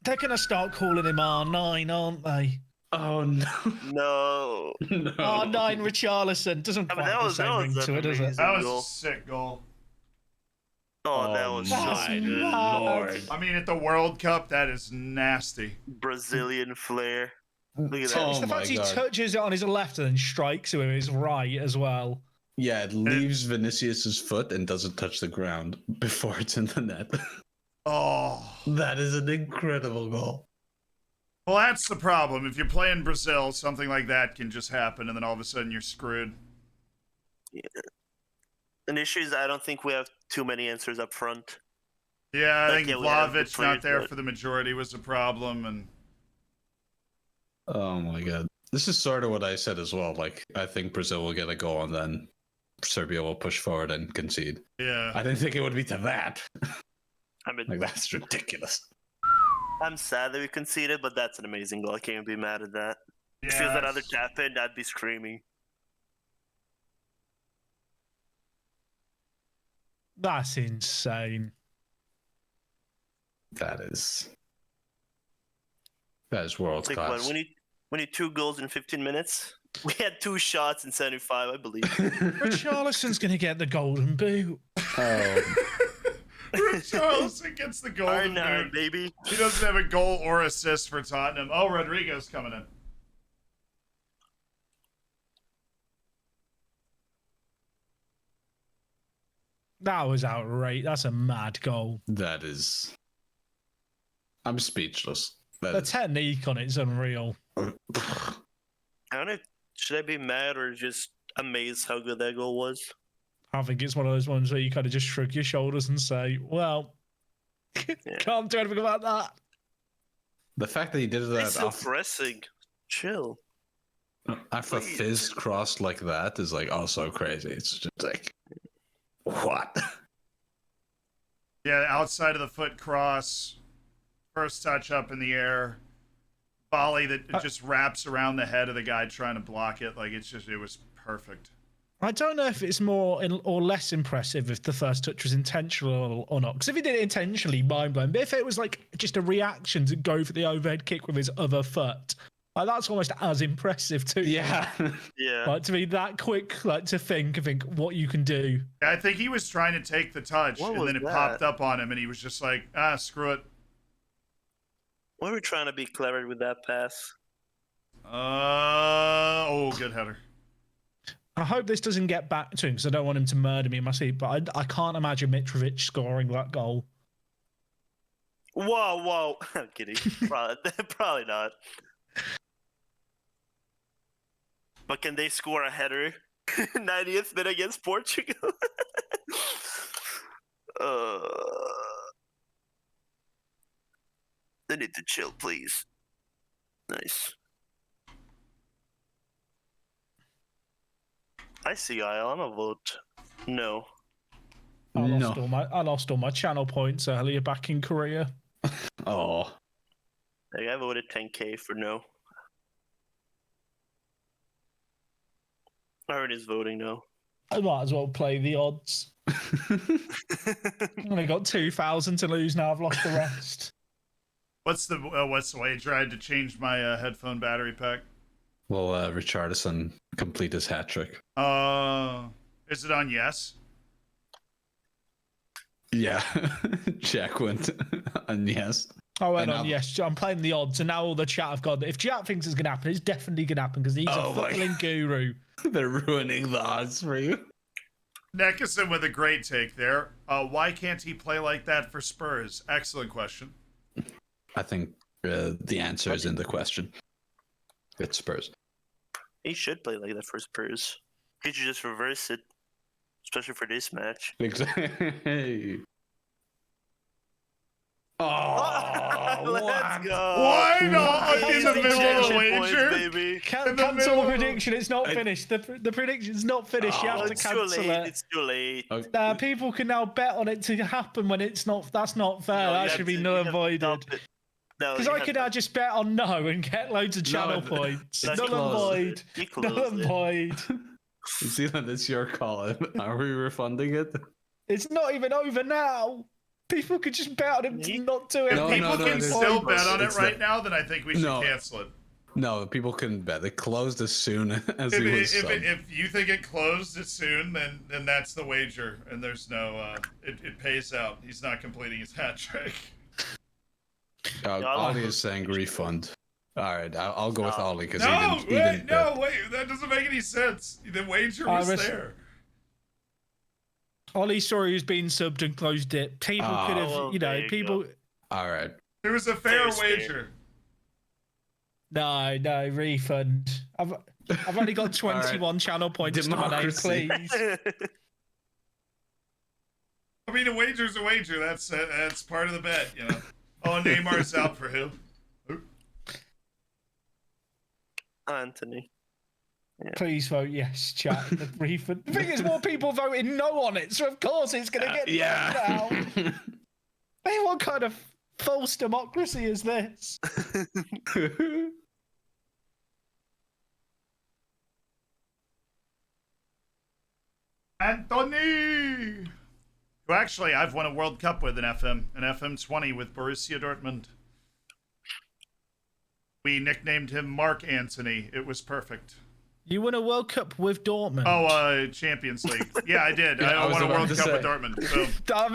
They're gonna start calling him R9, aren't they? Oh no. No. No. R9 Richarlison doesn't I mean, quite have the same ring to it, does it? That was Goal. a sick goal. Oh, that was That's so good. mad. Lord. I mean, at the World Cup, that is nasty. Brazilian flair. Look at that. Oh It's the my fact he God. touches it on his left and then strikes it with his right as well. Yeah, it leaves Vinicius's foot and doesn't touch the ground before it's in the net. Oh. That is an incredible goal. Well, that's the problem. If you're playing Brazil, something like that can just happen, and then all of a sudden you're screwed. And the issue is, I don't think we have too many answers up front. Yeah, I Like, think yeah, we have good Vlahovic not players, there but- for the majority was a problem, and Oh my God. This is sort of what I said as well. Like, I think Brazil will get a goal and then Serbia will push forward and concede. yeah. I didn't think it would be to that. I mean, Like, that's ridiculous. I'm sad that we conceded, but that's an amazing goal. I can't be mad at that. If it was Yeah, another tap in, I'd be screaming. That's insane. That is world It's like, class. what, we need 2 goals in 15 minutes? We had 2 shots in 75, I believe. Richarlison's gonna get the golden boot. Oh, Richarlison gets the golden R9, boot. baby. He doesn't have a goal or assist for Tottenham. Oh, Rodrigo's coming in. That was outrageous. That's a mad goal. that is. I'm speechless. That The is- technique on it's unreal. I don't know. Should I be mad or just amazed how good that goal was? I think it's one of those ones where you kind of just shrug your shoulders and say, "Well, can't do anything about that." The fact that he did He's that still off pressing. Chill. after a please. fizz cross like that is like also crazy. It's just like, what? Yeah, outside of the foot cross, first touch up in the air, volley that just wraps around the head of the guy trying to block it. Like, it was perfect. I don't know if it's more or less impressive if the first touch was intentional or not. Because if he did it intentionally, mind blowing. But if it was like just a reaction to go for the overhead kick with his other foot, like that's almost as impressive too. Yeah. Yeah. Like to be that quick, like to think what you can do. I think he was trying to take the touch, What and was then it that? popped up on him, and he was just like, screw it. Why were we trying to be clever with that pass? Oh, good header. I hope this doesn't get back to him because I don't want him to murder me in my sleep. But I can't imagine Mitrovic scoring that goal. Whoa. I'm kidding. Probably not. But can they score a header? 90th minute against Portugal? They need to chill, please. Nice. I see, Isle. I'm a vote. No. I lost No. I lost all my channel points earlier back in Korea. Oh. Like, I voted 10k for no. Aaron is voting no. I might as well play the odds. I only got 2,000 to lose now. I've lost the rest. What's the wager? I had to change my headphone battery pack. Will Richarlison complete his hat trick? Is it on yes? Yeah. Jack went on yes. I went And on, I've- yes, I'm playing the odds, and now all the chat have got. If chat thinks it's going to happen, it's definitely going to happen because he's Oh a my footballing guru. They're ruining the odds for you. Neckerson with a great take there. Why can't he play like that for Spurs? Excellent question. I think the answer is in the question. It's Spurs. He should play like that for Spurs. He should just reverse it, especially for this match. Exactly. Oh. Let's go. Why not in the middle of the Points, wager? baby. In the Cancel middle the of- prediction. It's not finished. The prediction's not finished. You have to It's too cancel late. it. It's too late. People can now bet on it to happen when it's not. That's not fair. No, you that have should be to- null you and have to voided. dump it. No, Because you I have could to- now just bet on no and get loads of channel points. That's Null and closed. void. You Null close and it. void. Zealand, it's your call. Are we refunding it? It's not even over now. People could just bet on him to not do it. If No, people no, can it is- still bet on it it's right not- now, then I think we should No. cancel it. No, people can bet. It closed as soon as he was subbed. If you think it closed as soon, then that's the wager, and there's no it pays out. He's not completing his hat trick. Ollie is saying refund. All right, I'll go with Ollie because No, he didn't bet. wait, that doesn't make any sense. The wager was there. Ollie saw he was being subbed and closed it. People could have, well, you know, there you people. go. All right. It was a fair Fair, fair. wager. No, refund. I've only got 21 channel points to my name, Democracy. please. I mean, a wager's a wager. That's part of the bet, you know. Oh, Neymar's out for who? Anthony. Please vote yes, chat. The refund. The thing is, more people voting no on it, so of course it's going to get Yeah. now. Hey, what kind of false democracy is this? Anthony! Who actually I've won a World Cup with an FM20 with Borussia Dortmund. We nicknamed him Mark Antony. It was perfect. You won a World Cup with Dortmund. Oh, Champions League. Yeah, I did. Yeah, I I was won a about World to Cup say. with Dortmund. Boom. I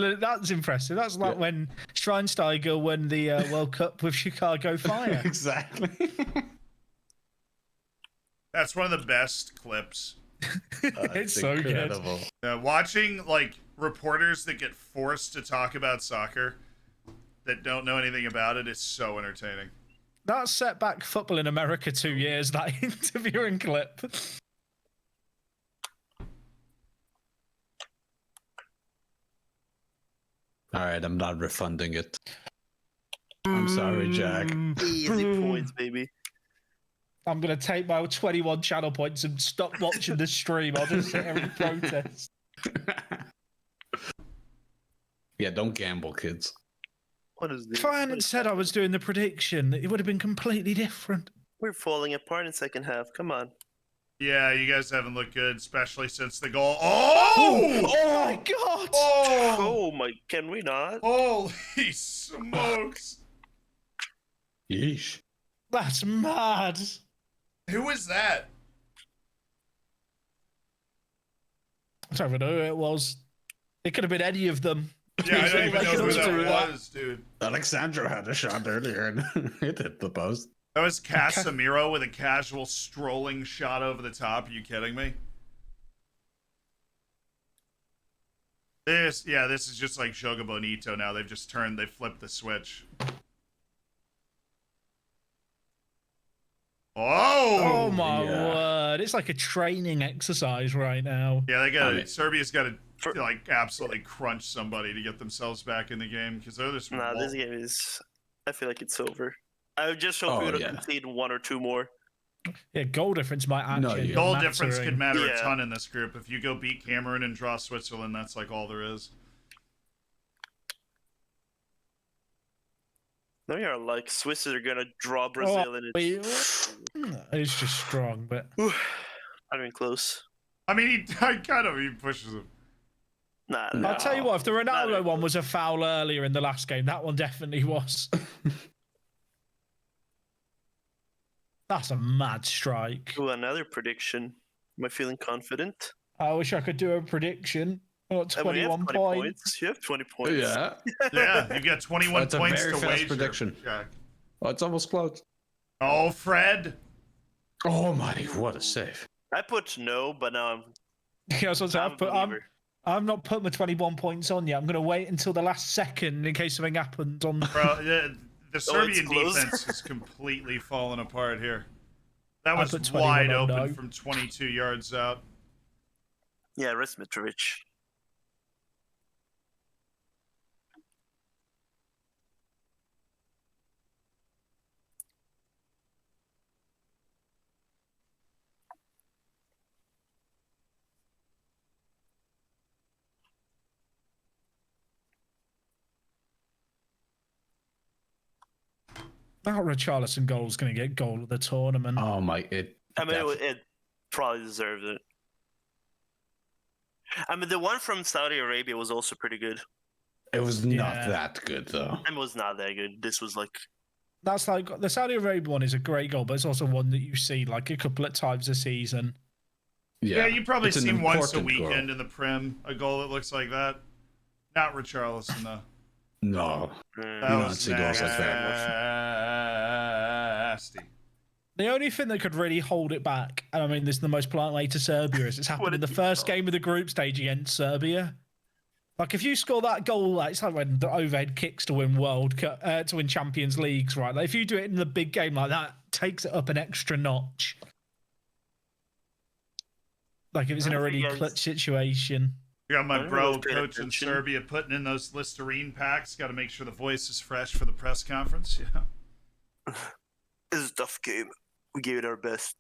think that's impressive. That's like when Schweinsteiger won the World Cup with Chicago Fire. Exactly. That's one of the best clips. It's so incredible. Watching like reporters that get forced to talk about soccer that don't know anything about it is so entertaining. That set back football in America 2 years, that interviewing clip. All right, I'm not refunding it. I'm sorry, Jack. Easy points, baby. I'm going to take my 21 channel points and stop watching the stream. I'll just sit here and protest. Yeah, don't gamble, kids. What is this? If I hadn't said I was doing the prediction, it would have been completely different. We're falling apart in second half. Come on. Yeah, you guys haven't looked good, especially since the goal. Oh! Oh my god! Oh my! Can we not? Holy smokes! Yeesh. That's mad. Who was that? I don't even know who it was. It could have been any of them. Yeah, I don't even know who Through that was, dude. Alexandro had a shot earlier and it hit the post. That was Casemiro with a casual strolling shot over the top. Are you kidding me? This is just like Joga Bonito now. They've flipped the switch. Oh Oh! my yeah. word. It's like a training exercise right now. Yeah, Serbia's got to like absolutely crunch somebody to get themselves back in the game because they're just Nah, this game is. I feel like it's over. I just hope we don't concede one or two more. Yeah, goal difference might actually. goal difference could matter a Yeah. ton in this group. If you go beat Cameroon and draw Switzerland, that's like all there is. They are like Swiss are gonna draw Brazil and it's. It's just strong, but I mean, close. I mean, he pushes him. Nah, I'll tell you what, if the Ronaldo Nah, one was a foul earlier in the last game, that one definitely was. That's a mad strike. Ooh, another prediction. Am I feeling confident? I wish I could do a prediction. I got I mean, you have 21 points. You have 20 points. Yeah. Yeah, you got 21 That's a points very to fast wager. prediction. Yeah. Oh, it's almost close. Oh, Fred. Oh my, what a save. I put no, but now I'm. Yeah, so I'm a believer. I've not put my 21 points on yet. I'm going to wait until the last second in case something happens on. Bro, the Serbian close. defense has completely fallen apart here. That I was put 21 wide on open no. from 22 yards out. Yeah, rest Mitrovic. That Richarlison goal is going to get goal of the tournament. Oh my! I mean, it probably deserved it. I mean, the one from Saudi Arabia was also pretty good. It was not Yeah. that good though. It was not that good. This was like, That's like the Saudi Arabia one is a great goal, but it's also one that you see like a couple of times a season. Yeah, you probably It's an seen once a important weekend goal. in the Prem a goal that looks like that. Not Richarlison though. No, That You was don't see goals like nasty. The only thing that could really hold it back, and I mean this is the most polite way to Serbia, is it's happened in the first game of the group stage against Serbia. Like if you score that goal, like, it's like when the overhead kicks to win World Cup, to win Champions Leagues, right? Like if you do it in the big game like that, it takes it up an extra notch. Like if it's in a really clutch situation. You got my I don't know bro if paid coach in attention. Serbia putting in those Listerine packs. Got to make sure the voice is fresh for the press conference. Yeah. this is a tough game. We gave it our best.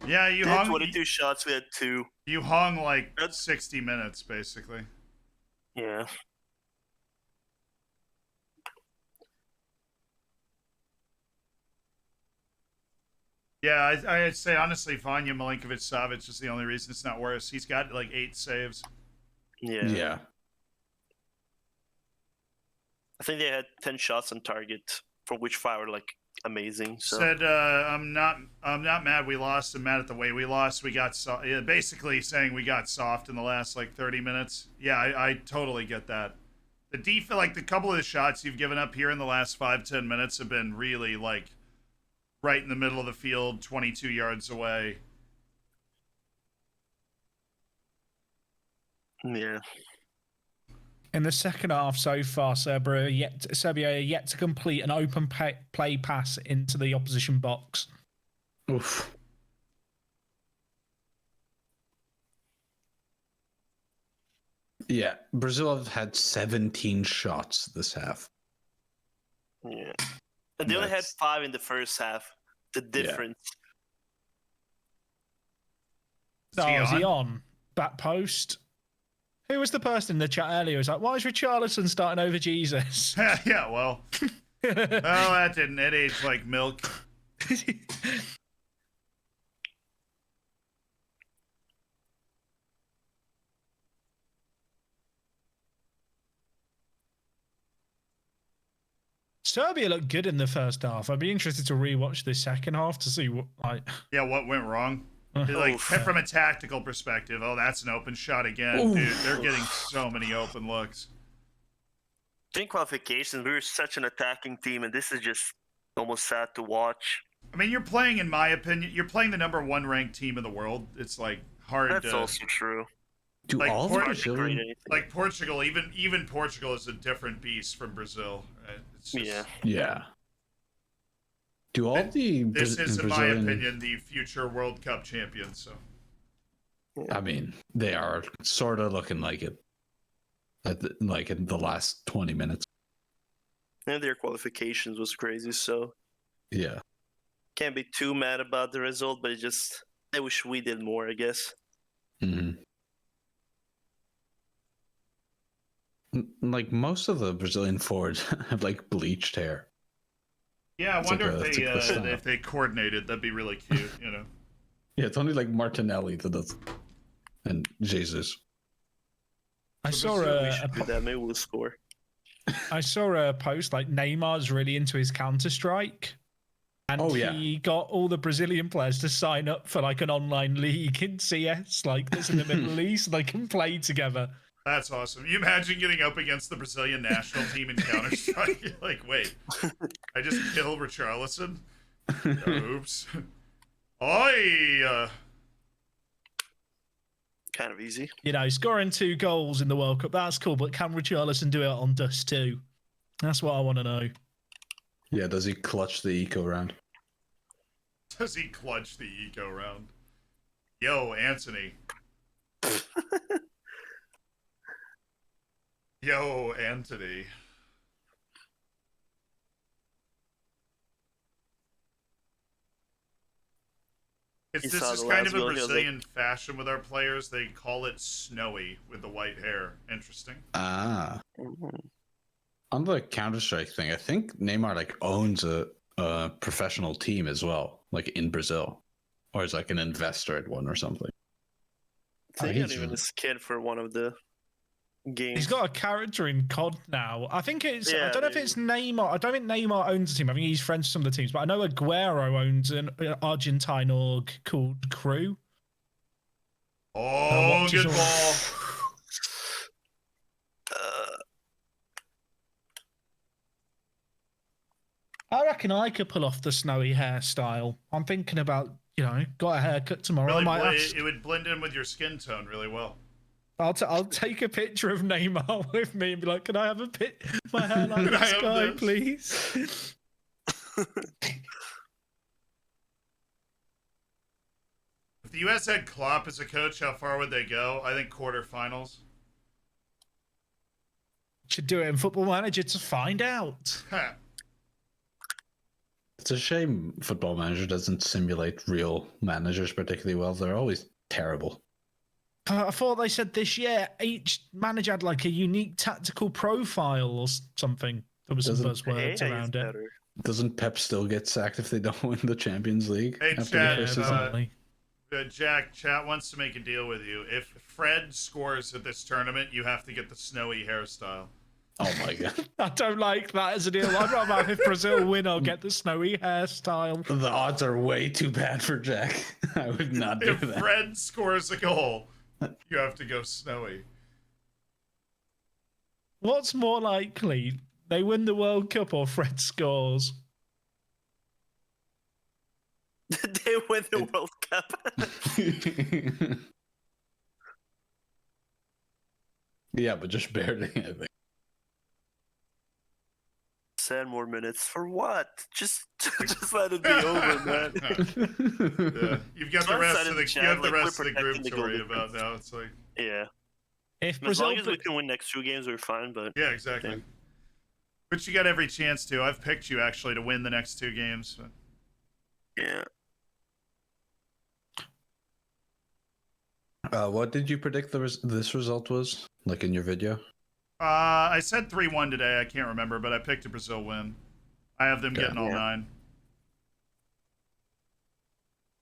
Yeah, you They had hung. 22 shots. We had 2. You hung like That's- 60 minutes basically. Yeah. Yeah, I'd say honestly, Vanya Milinkovic-Savic is the only reason it's not worse. He's got like 8 saves. Yeah. I think they had 10 shots on target, for which 5 were like amazing. So Said I'm not mad we lost. I'm mad at the way we lost. We got yeah, basically saying we got soft in the last like 30 minutes. Yeah, I totally get that. The defense, like the couple of the shots you've given up here in the last 5-10 minutes have been really like right in the middle of the field, 22 yards away. yeah. In the second half so far, Serbia are yet to complete an open play pass into the opposition box. Oof. Yeah, Brazil have had 17 shots this half. Yeah. And they only had That's- 5 in the first half. The difference. Is he on? Back post? Who was the person in the chat earlier who was like, why is Richarlison starting over Jesus? Yeah, well, that didn't. It aged like milk. Serbia looked good in the first half. I'd be interested to rewatch the second half to see what Yeah, what went wrong? Like Oof. from a tactical perspective, oh, that's an open shot again, Oof. dude. They're getting so many open looks. In qualifications, we were such an attacking team, and this is just almost sad to watch. I mean, you're playing, in my opinion, you're playing the number 1 ranked team in the world. It's like hard That's to also true. Do Like, all the Port- Hard to grade Brazilian? anything. like Portugal. Even Portugal is a different beast from Brazil. Right? It's just, Yeah. Yeah. Do all the This is, in my Brazilian? opinion, the future World Cup champions. So I mean, they are sort of looking like it. Like in the last 20 minutes. And their qualifications was crazy, so Yeah. can't be too mad about the result, but I wish we did more, I guess. hmm Like most of the Brazilian forwards have like bleached hair. yeah, I It's wonder like if a- it's like a if they coordinated. That'd be really cute. You know. Yeah, it's only like Martinelli that does, and Jesus. I So saw Brazil, we a should Do that, maybe we'll score. I saw a post like Neymar's really into his Counter Strike, and Oh, yeah. he got all the Brazilian players to sign up for like an online league in CS, like that's in the Middle East, and they can play together. That's awesome. You imagine getting up against the Brazilian national team in Counter Strike? Like, wait, I just killed Richarlison. Oops. Oi! Kind of easy. You know, scoring 2 goals in the World Cup, that's cool, but can Richarlison do it on Dust too? That's what I want to know. Yeah, does he clutch the eco round? Does he clutch the eco round? Yo, Anthony. Yo, Anthony. You This saw is the kind last of a goal, he was like- Brazilian fashion with our players. They call it snowy with the white hair. Interesting. Ah. On the Counter Strike thing, I think Neymar like owns a a professional team as well, like in Brazil, or is like an investor at one or something. I think he's not even a skin for one of the games. He's got a character in COD now. I think it's. I Yeah, don't know if maybe. it's Neymar. I don't think Neymar owns a team. I think he's friends with some of the teams. But I know Aguero owns an Argentine org called Crew. Oh, good ball. I reckon I could pull off the snowy hairstyle. I'm thinking about, got a haircut tomorrow. Really, I might ask, it would blend in with your skin tone really well. I'll take a picture of Neymar with me and be like, can I have my hair like Can I this have guy, this? please? If the U.S. had Klopp as a coach, how far would they go? I think quarterfinals. Should do it in Football Manager to find out. Ha. It's a shame Football Manager doesn't simulate real managers particularly well. They're always terrible. I thought they said this year each manager had like a unique tactical profile or something. There was some buzzwords around it. Doesn't Pep still get sacked if they don't win the Champions League? Hey, after the Chad, first season? Definitely. Jack, chat wants to make a deal with you. If Fred scores at this tournament, you have to get the snowy hairstyle. Oh my god. I don't like that as a deal. I'd rather have if Brazil win, I'll get the snowy hairstyle. The odds are way too bad for Jack. I would not do If that. Fred scores a goal, you have to go snowy. What's more likely? They win the World Cup or Fred scores? They win the World Cup. Yeah, but just barely, I think. 10 more minutes for what? Just let it be over, man. Yeah. You've got the Someone rest said of in the the chat, you have the like, rest we're of the group protecting to the worry goal about now. It's like, Yeah. If As Brazil, long as we can win next 2 games, we're fine. But yeah, exactly. Yeah. Which you got every chance to. I've picked you actually to win the next 2 games. yeah, What did you predict this result was? Like in your video? I said 3-1 today. I can't remember, but I picked a Brazil win. I have them getting all 9.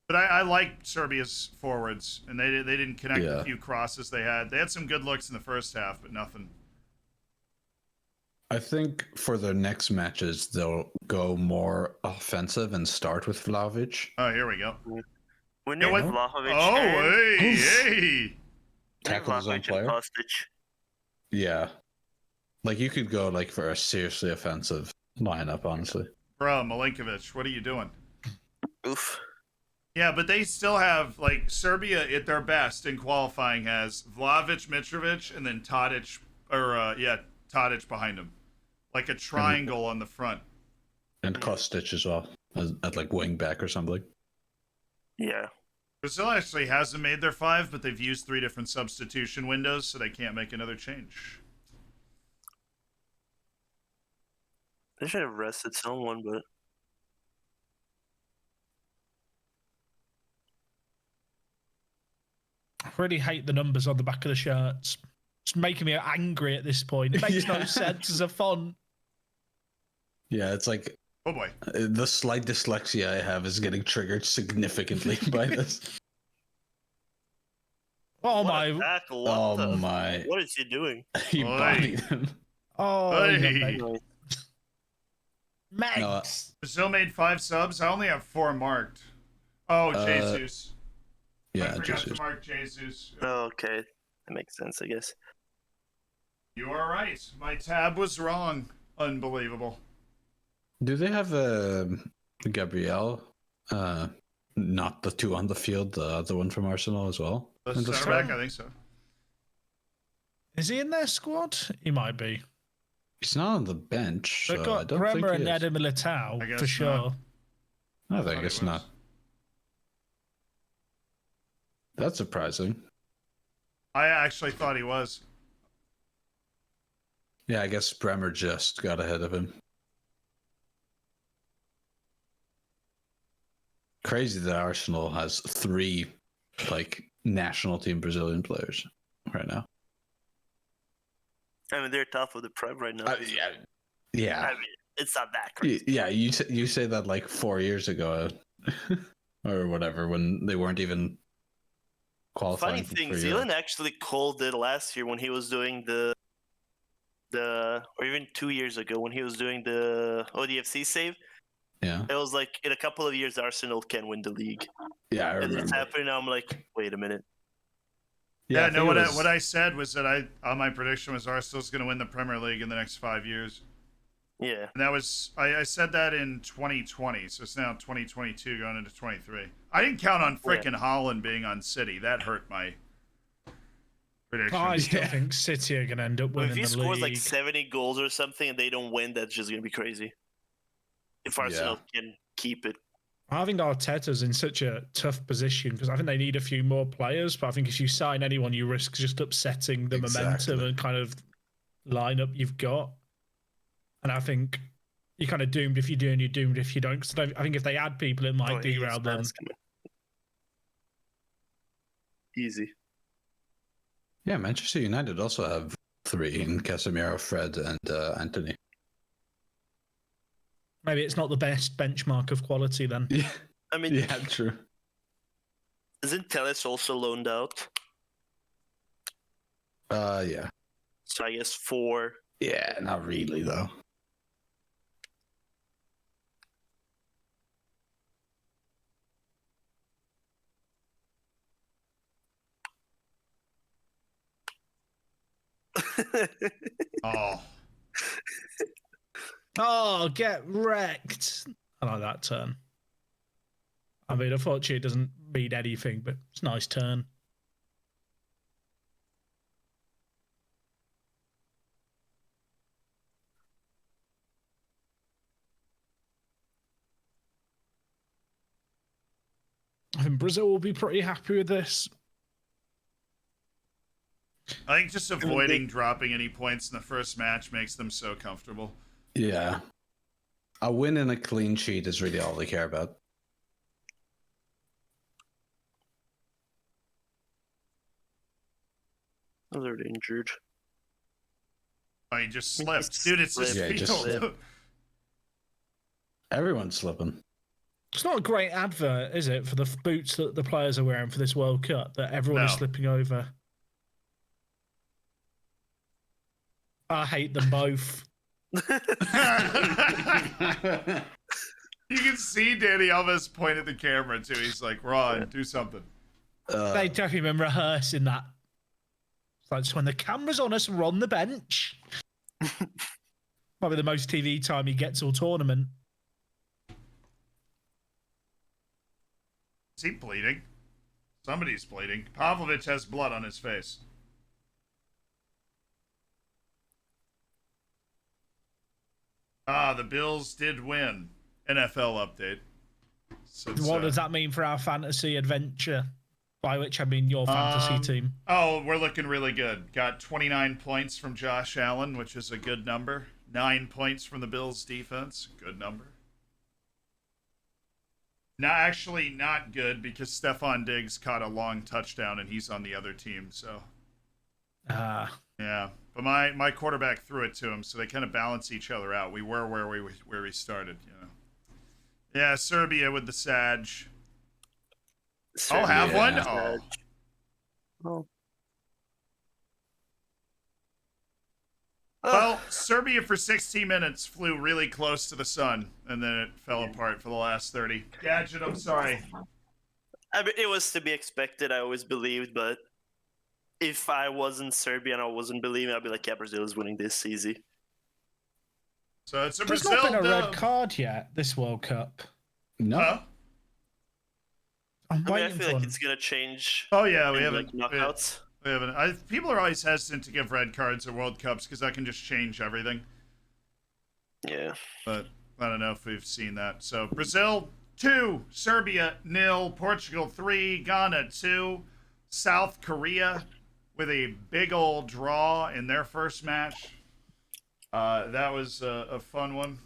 But I like Serbia's forwards, and they didn't connect Yeah. a few crosses they had. They had some good looks in the first half, but nothing. I think for their next matches, they'll go more offensive and start with Vlahovic. Oh, here we go. when You know you're what? Vlahovic Oh, and hey. Tackle his own Vlahovic player. and Kostic. Yeah. Like you could go like for a seriously offensive lineup, honestly. Bro, Milinkovic, what are you doing? Oof. Yeah, but they still have, like, Serbia at their best in qualifying has Vlahovic, Mitrovic, and then Tadic, Tadic behind him. Like a triangle on the front. And Kostic as well, at like wing back or something. Yeah. Brazil actually hasn't made their 5, but they've used 3 different substitution windows, so they can't make another change. They should have rested someone, but I really hate the numbers on the back of the shirts. It's making me angry at this point. It makes no sense as a font. Yeah, it's like Oh boy. the slight dyslexia I have is getting triggered significantly by this. Oh what my! a tackle! What Oh the? my. What is he doing? He Oi. bodied him. Oh, Hey. Max. Brazil made 5 subs. I only have 4 marked. Oh, Jesus. I Yeah, forgot just to mark Jesus. Oh, okay, that makes sense, I guess. You are right. My tab was wrong. Unbelievable. Do they have Gabriel? Not the 2 on the field, the other one from Arsenal as well? The in the center squad? back, I think so. Is he in their squad? He might be. He's not on the bench. They've So I got don't Bremer think and he is. Eder Militao I guess for sure. I Thought think he it's was. not. That's surprising. I actually thought he was. Yeah, I guess Bremer just got ahead of him. Crazy that Arsenal has 3 like national team Brazilian players right now. I mean, they're top of the Prem right now. Yeah. I mean, it's not that crazy. Yeah, you say that like 4 years ago, or whatever, when they weren't even qualifying. Funny thing, for Zealand actually called it last year when he was doing the or even 2 years ago when he was doing the ODFC save. Yeah, It was like in a couple of years Arsenal can win the league. yeah, I And remember. it's happening now. I'm like, wait a minute. Yeah, I no. think it What I said was that my prediction was Arsenal's going to win the Premier League in the next 5 years, Yeah. and that was I said that in 2020. So it's now 2022 going into 23. I didn't count on frickin' Holland being on City. That hurt my prediction. I still think City are going to end up But winning if he the scores league. like 70 goals or something and they don't win, that's just going to be crazy. If Arsenal can keep it. I think Arteta's in such a tough position because I think they need a few more players. But I think if you sign anyone, you risk just upsetting the momentum and kind of lineup you've got. And I think you're kind of doomed if you do and you're doomed if you don't. Because I think if they add people, it might derail them. Easy. Yeah, Manchester United also have 3 in Casemiro, Fred, and Anthony. Maybe it's not the best benchmark of quality then. Yeah, I mean, yeah, true. isn't Telles also loaned out? Yeah. So I guess 4. Yeah, not really though. Oh, Oh, get wrecked. I like that turn. I mean, unfortunately, it doesn't mean anything, but it's a nice turn. I think Brazil will be pretty happy with this. I think just avoiding dropping any points in the first match makes them so comfortable. Yeah. A win and a clean sheet is really all they care about. They're injured. Oh, he just slipped. Dude, it's his Yeah, he just field. slipped. Everyone's slipping. It's not a great advert, is it, for the boots that the players are wearing for this World Cup that everyone is No. slipping over? I hate them both. You can see Danny Alves point at the camera too. He's like, Ron, do something. They definitely been rehearsing that. It's like just when the camera's on us, we're on the bench. Probably the most TV time he gets all tournament. Is he bleeding? Somebody's bleeding. Pavlovic has blood on his face. The Bills did win. NFL update. So What does that mean for our fantasy adventure? By which I mean your fantasy team. Oh, we're looking really good. Got 29 points from Josh Allen, which is a good number. 9 points from the Bills defense. Good number. Not good because Stephon Diggs caught a long touchdown and he's on the other team. So yeah, but my quarterback threw it to him, so they kind of balance each other out. We were where we started, you know. Yeah, Serbia with the Sag. I'll have one. Oh. Oh. Well, Serbia for 16 minutes flew really close to the sun, and then it fell apart for the last 30. Gadget, I'm sorry. I mean, it was to be expected. I always believed, but if I wasn't Serbia and I wasn't believing, I'd be like, yeah, Brazil is winning this easy. So it's a There's Brazil not been a red dub. card yet this World Cup. No. Huh? I'm I mean, I waiting feel for like one. it's gonna change. Oh yeah, we in, haven't. like knockouts. We haven't. People are always hesitant to give red cards at World Cups because that can just change everything. Yeah. But I don't know if we've seen that. So Brazil 2, Serbia 0, Portugal 3, Ghana 2, South Korea with a big old draw in their first match. That was a fun one.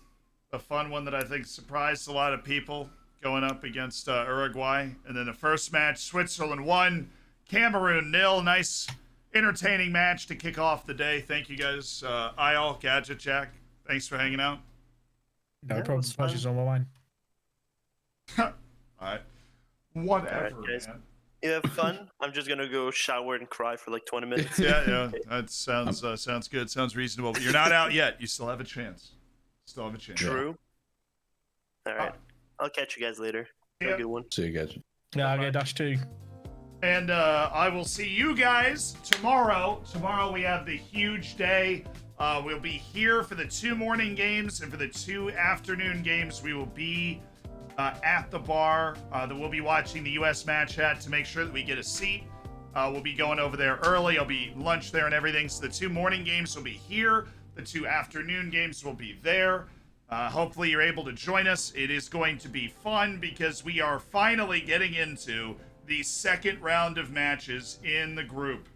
A fun one that I think surprised a lot of people going up against Uruguay. And then the first match, Switzerland 1, Cameroon 0. Nice, entertaining match to kick off the day. Thank you guys. Ayal, Gadget, Jack. Thanks for hanging out. No Yeah, problem. that's fine. Pleasure's on my mind. All right. Whatever, All right, guys. man. You have fun. I'm just gonna go shower and cry for like 20 minutes. Yeah, that sounds good. Sounds reasonable. But you're not out yet. You still have a chance. Still have a chance. True. All right. I'll catch you guys later. Have Yeah. a good one. See you guys. Yeah, I'll get dash too. And I will see you guys tomorrow. Tomorrow we have the huge day. We'll be here for the 2 morning games, and for the 2 afternoon games, we will be at the bar. That we'll be watching the U.S. match at to make sure that we get a seat. We'll be going over there early. I'll be lunch there and everything. So the 2 morning games will be here. The 2 afternoon games will be there. Hopefully you're able to join us. It is going to be fun because we are finally getting into the second round of matches in the group,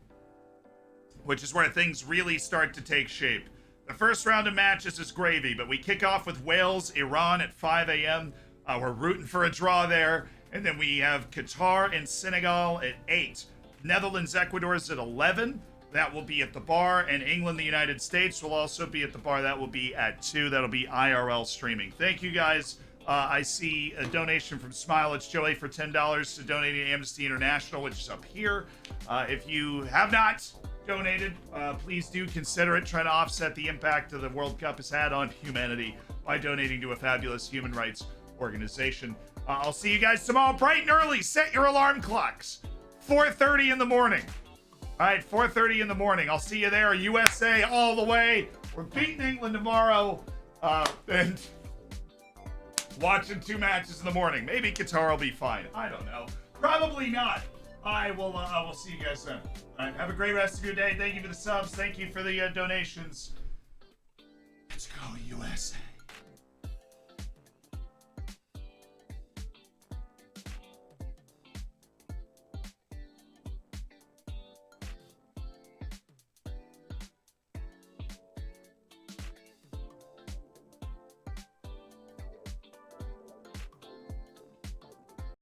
which is where things really start to take shape. The first round of matches is gravy, but we kick off with Wales, Iran at 5 a.m. We're rooting for a draw there. And then we have Qatar and Senegal at 8. Netherlands, Ecuador is at 11. That will be at the bar. And England, the United States will also be at the bar. That will be at 2. That'll be IRL streaming. Thank you, guys. I see a donation from Smile. It's Joey for $10 to donate to Amnesty International, which is up here. If you have not donated, please do consider it. Try to offset the impact that the World Cup has had on humanity by donating to a fabulous human rights organization. I'll see you guys tomorrow bright and early. Set your alarm clocks. 4:30 in the morning. All right, 4:30 in the morning. I'll see you there. USA all the way. We're beating England tomorrow. And watching 2 matches in the morning. Maybe Qatar will be fine. I don't know. Probably not. I will see you guys then. All right, have a great rest of your day. Thank you for the subs. Thank you for the donations. Let's go, USA.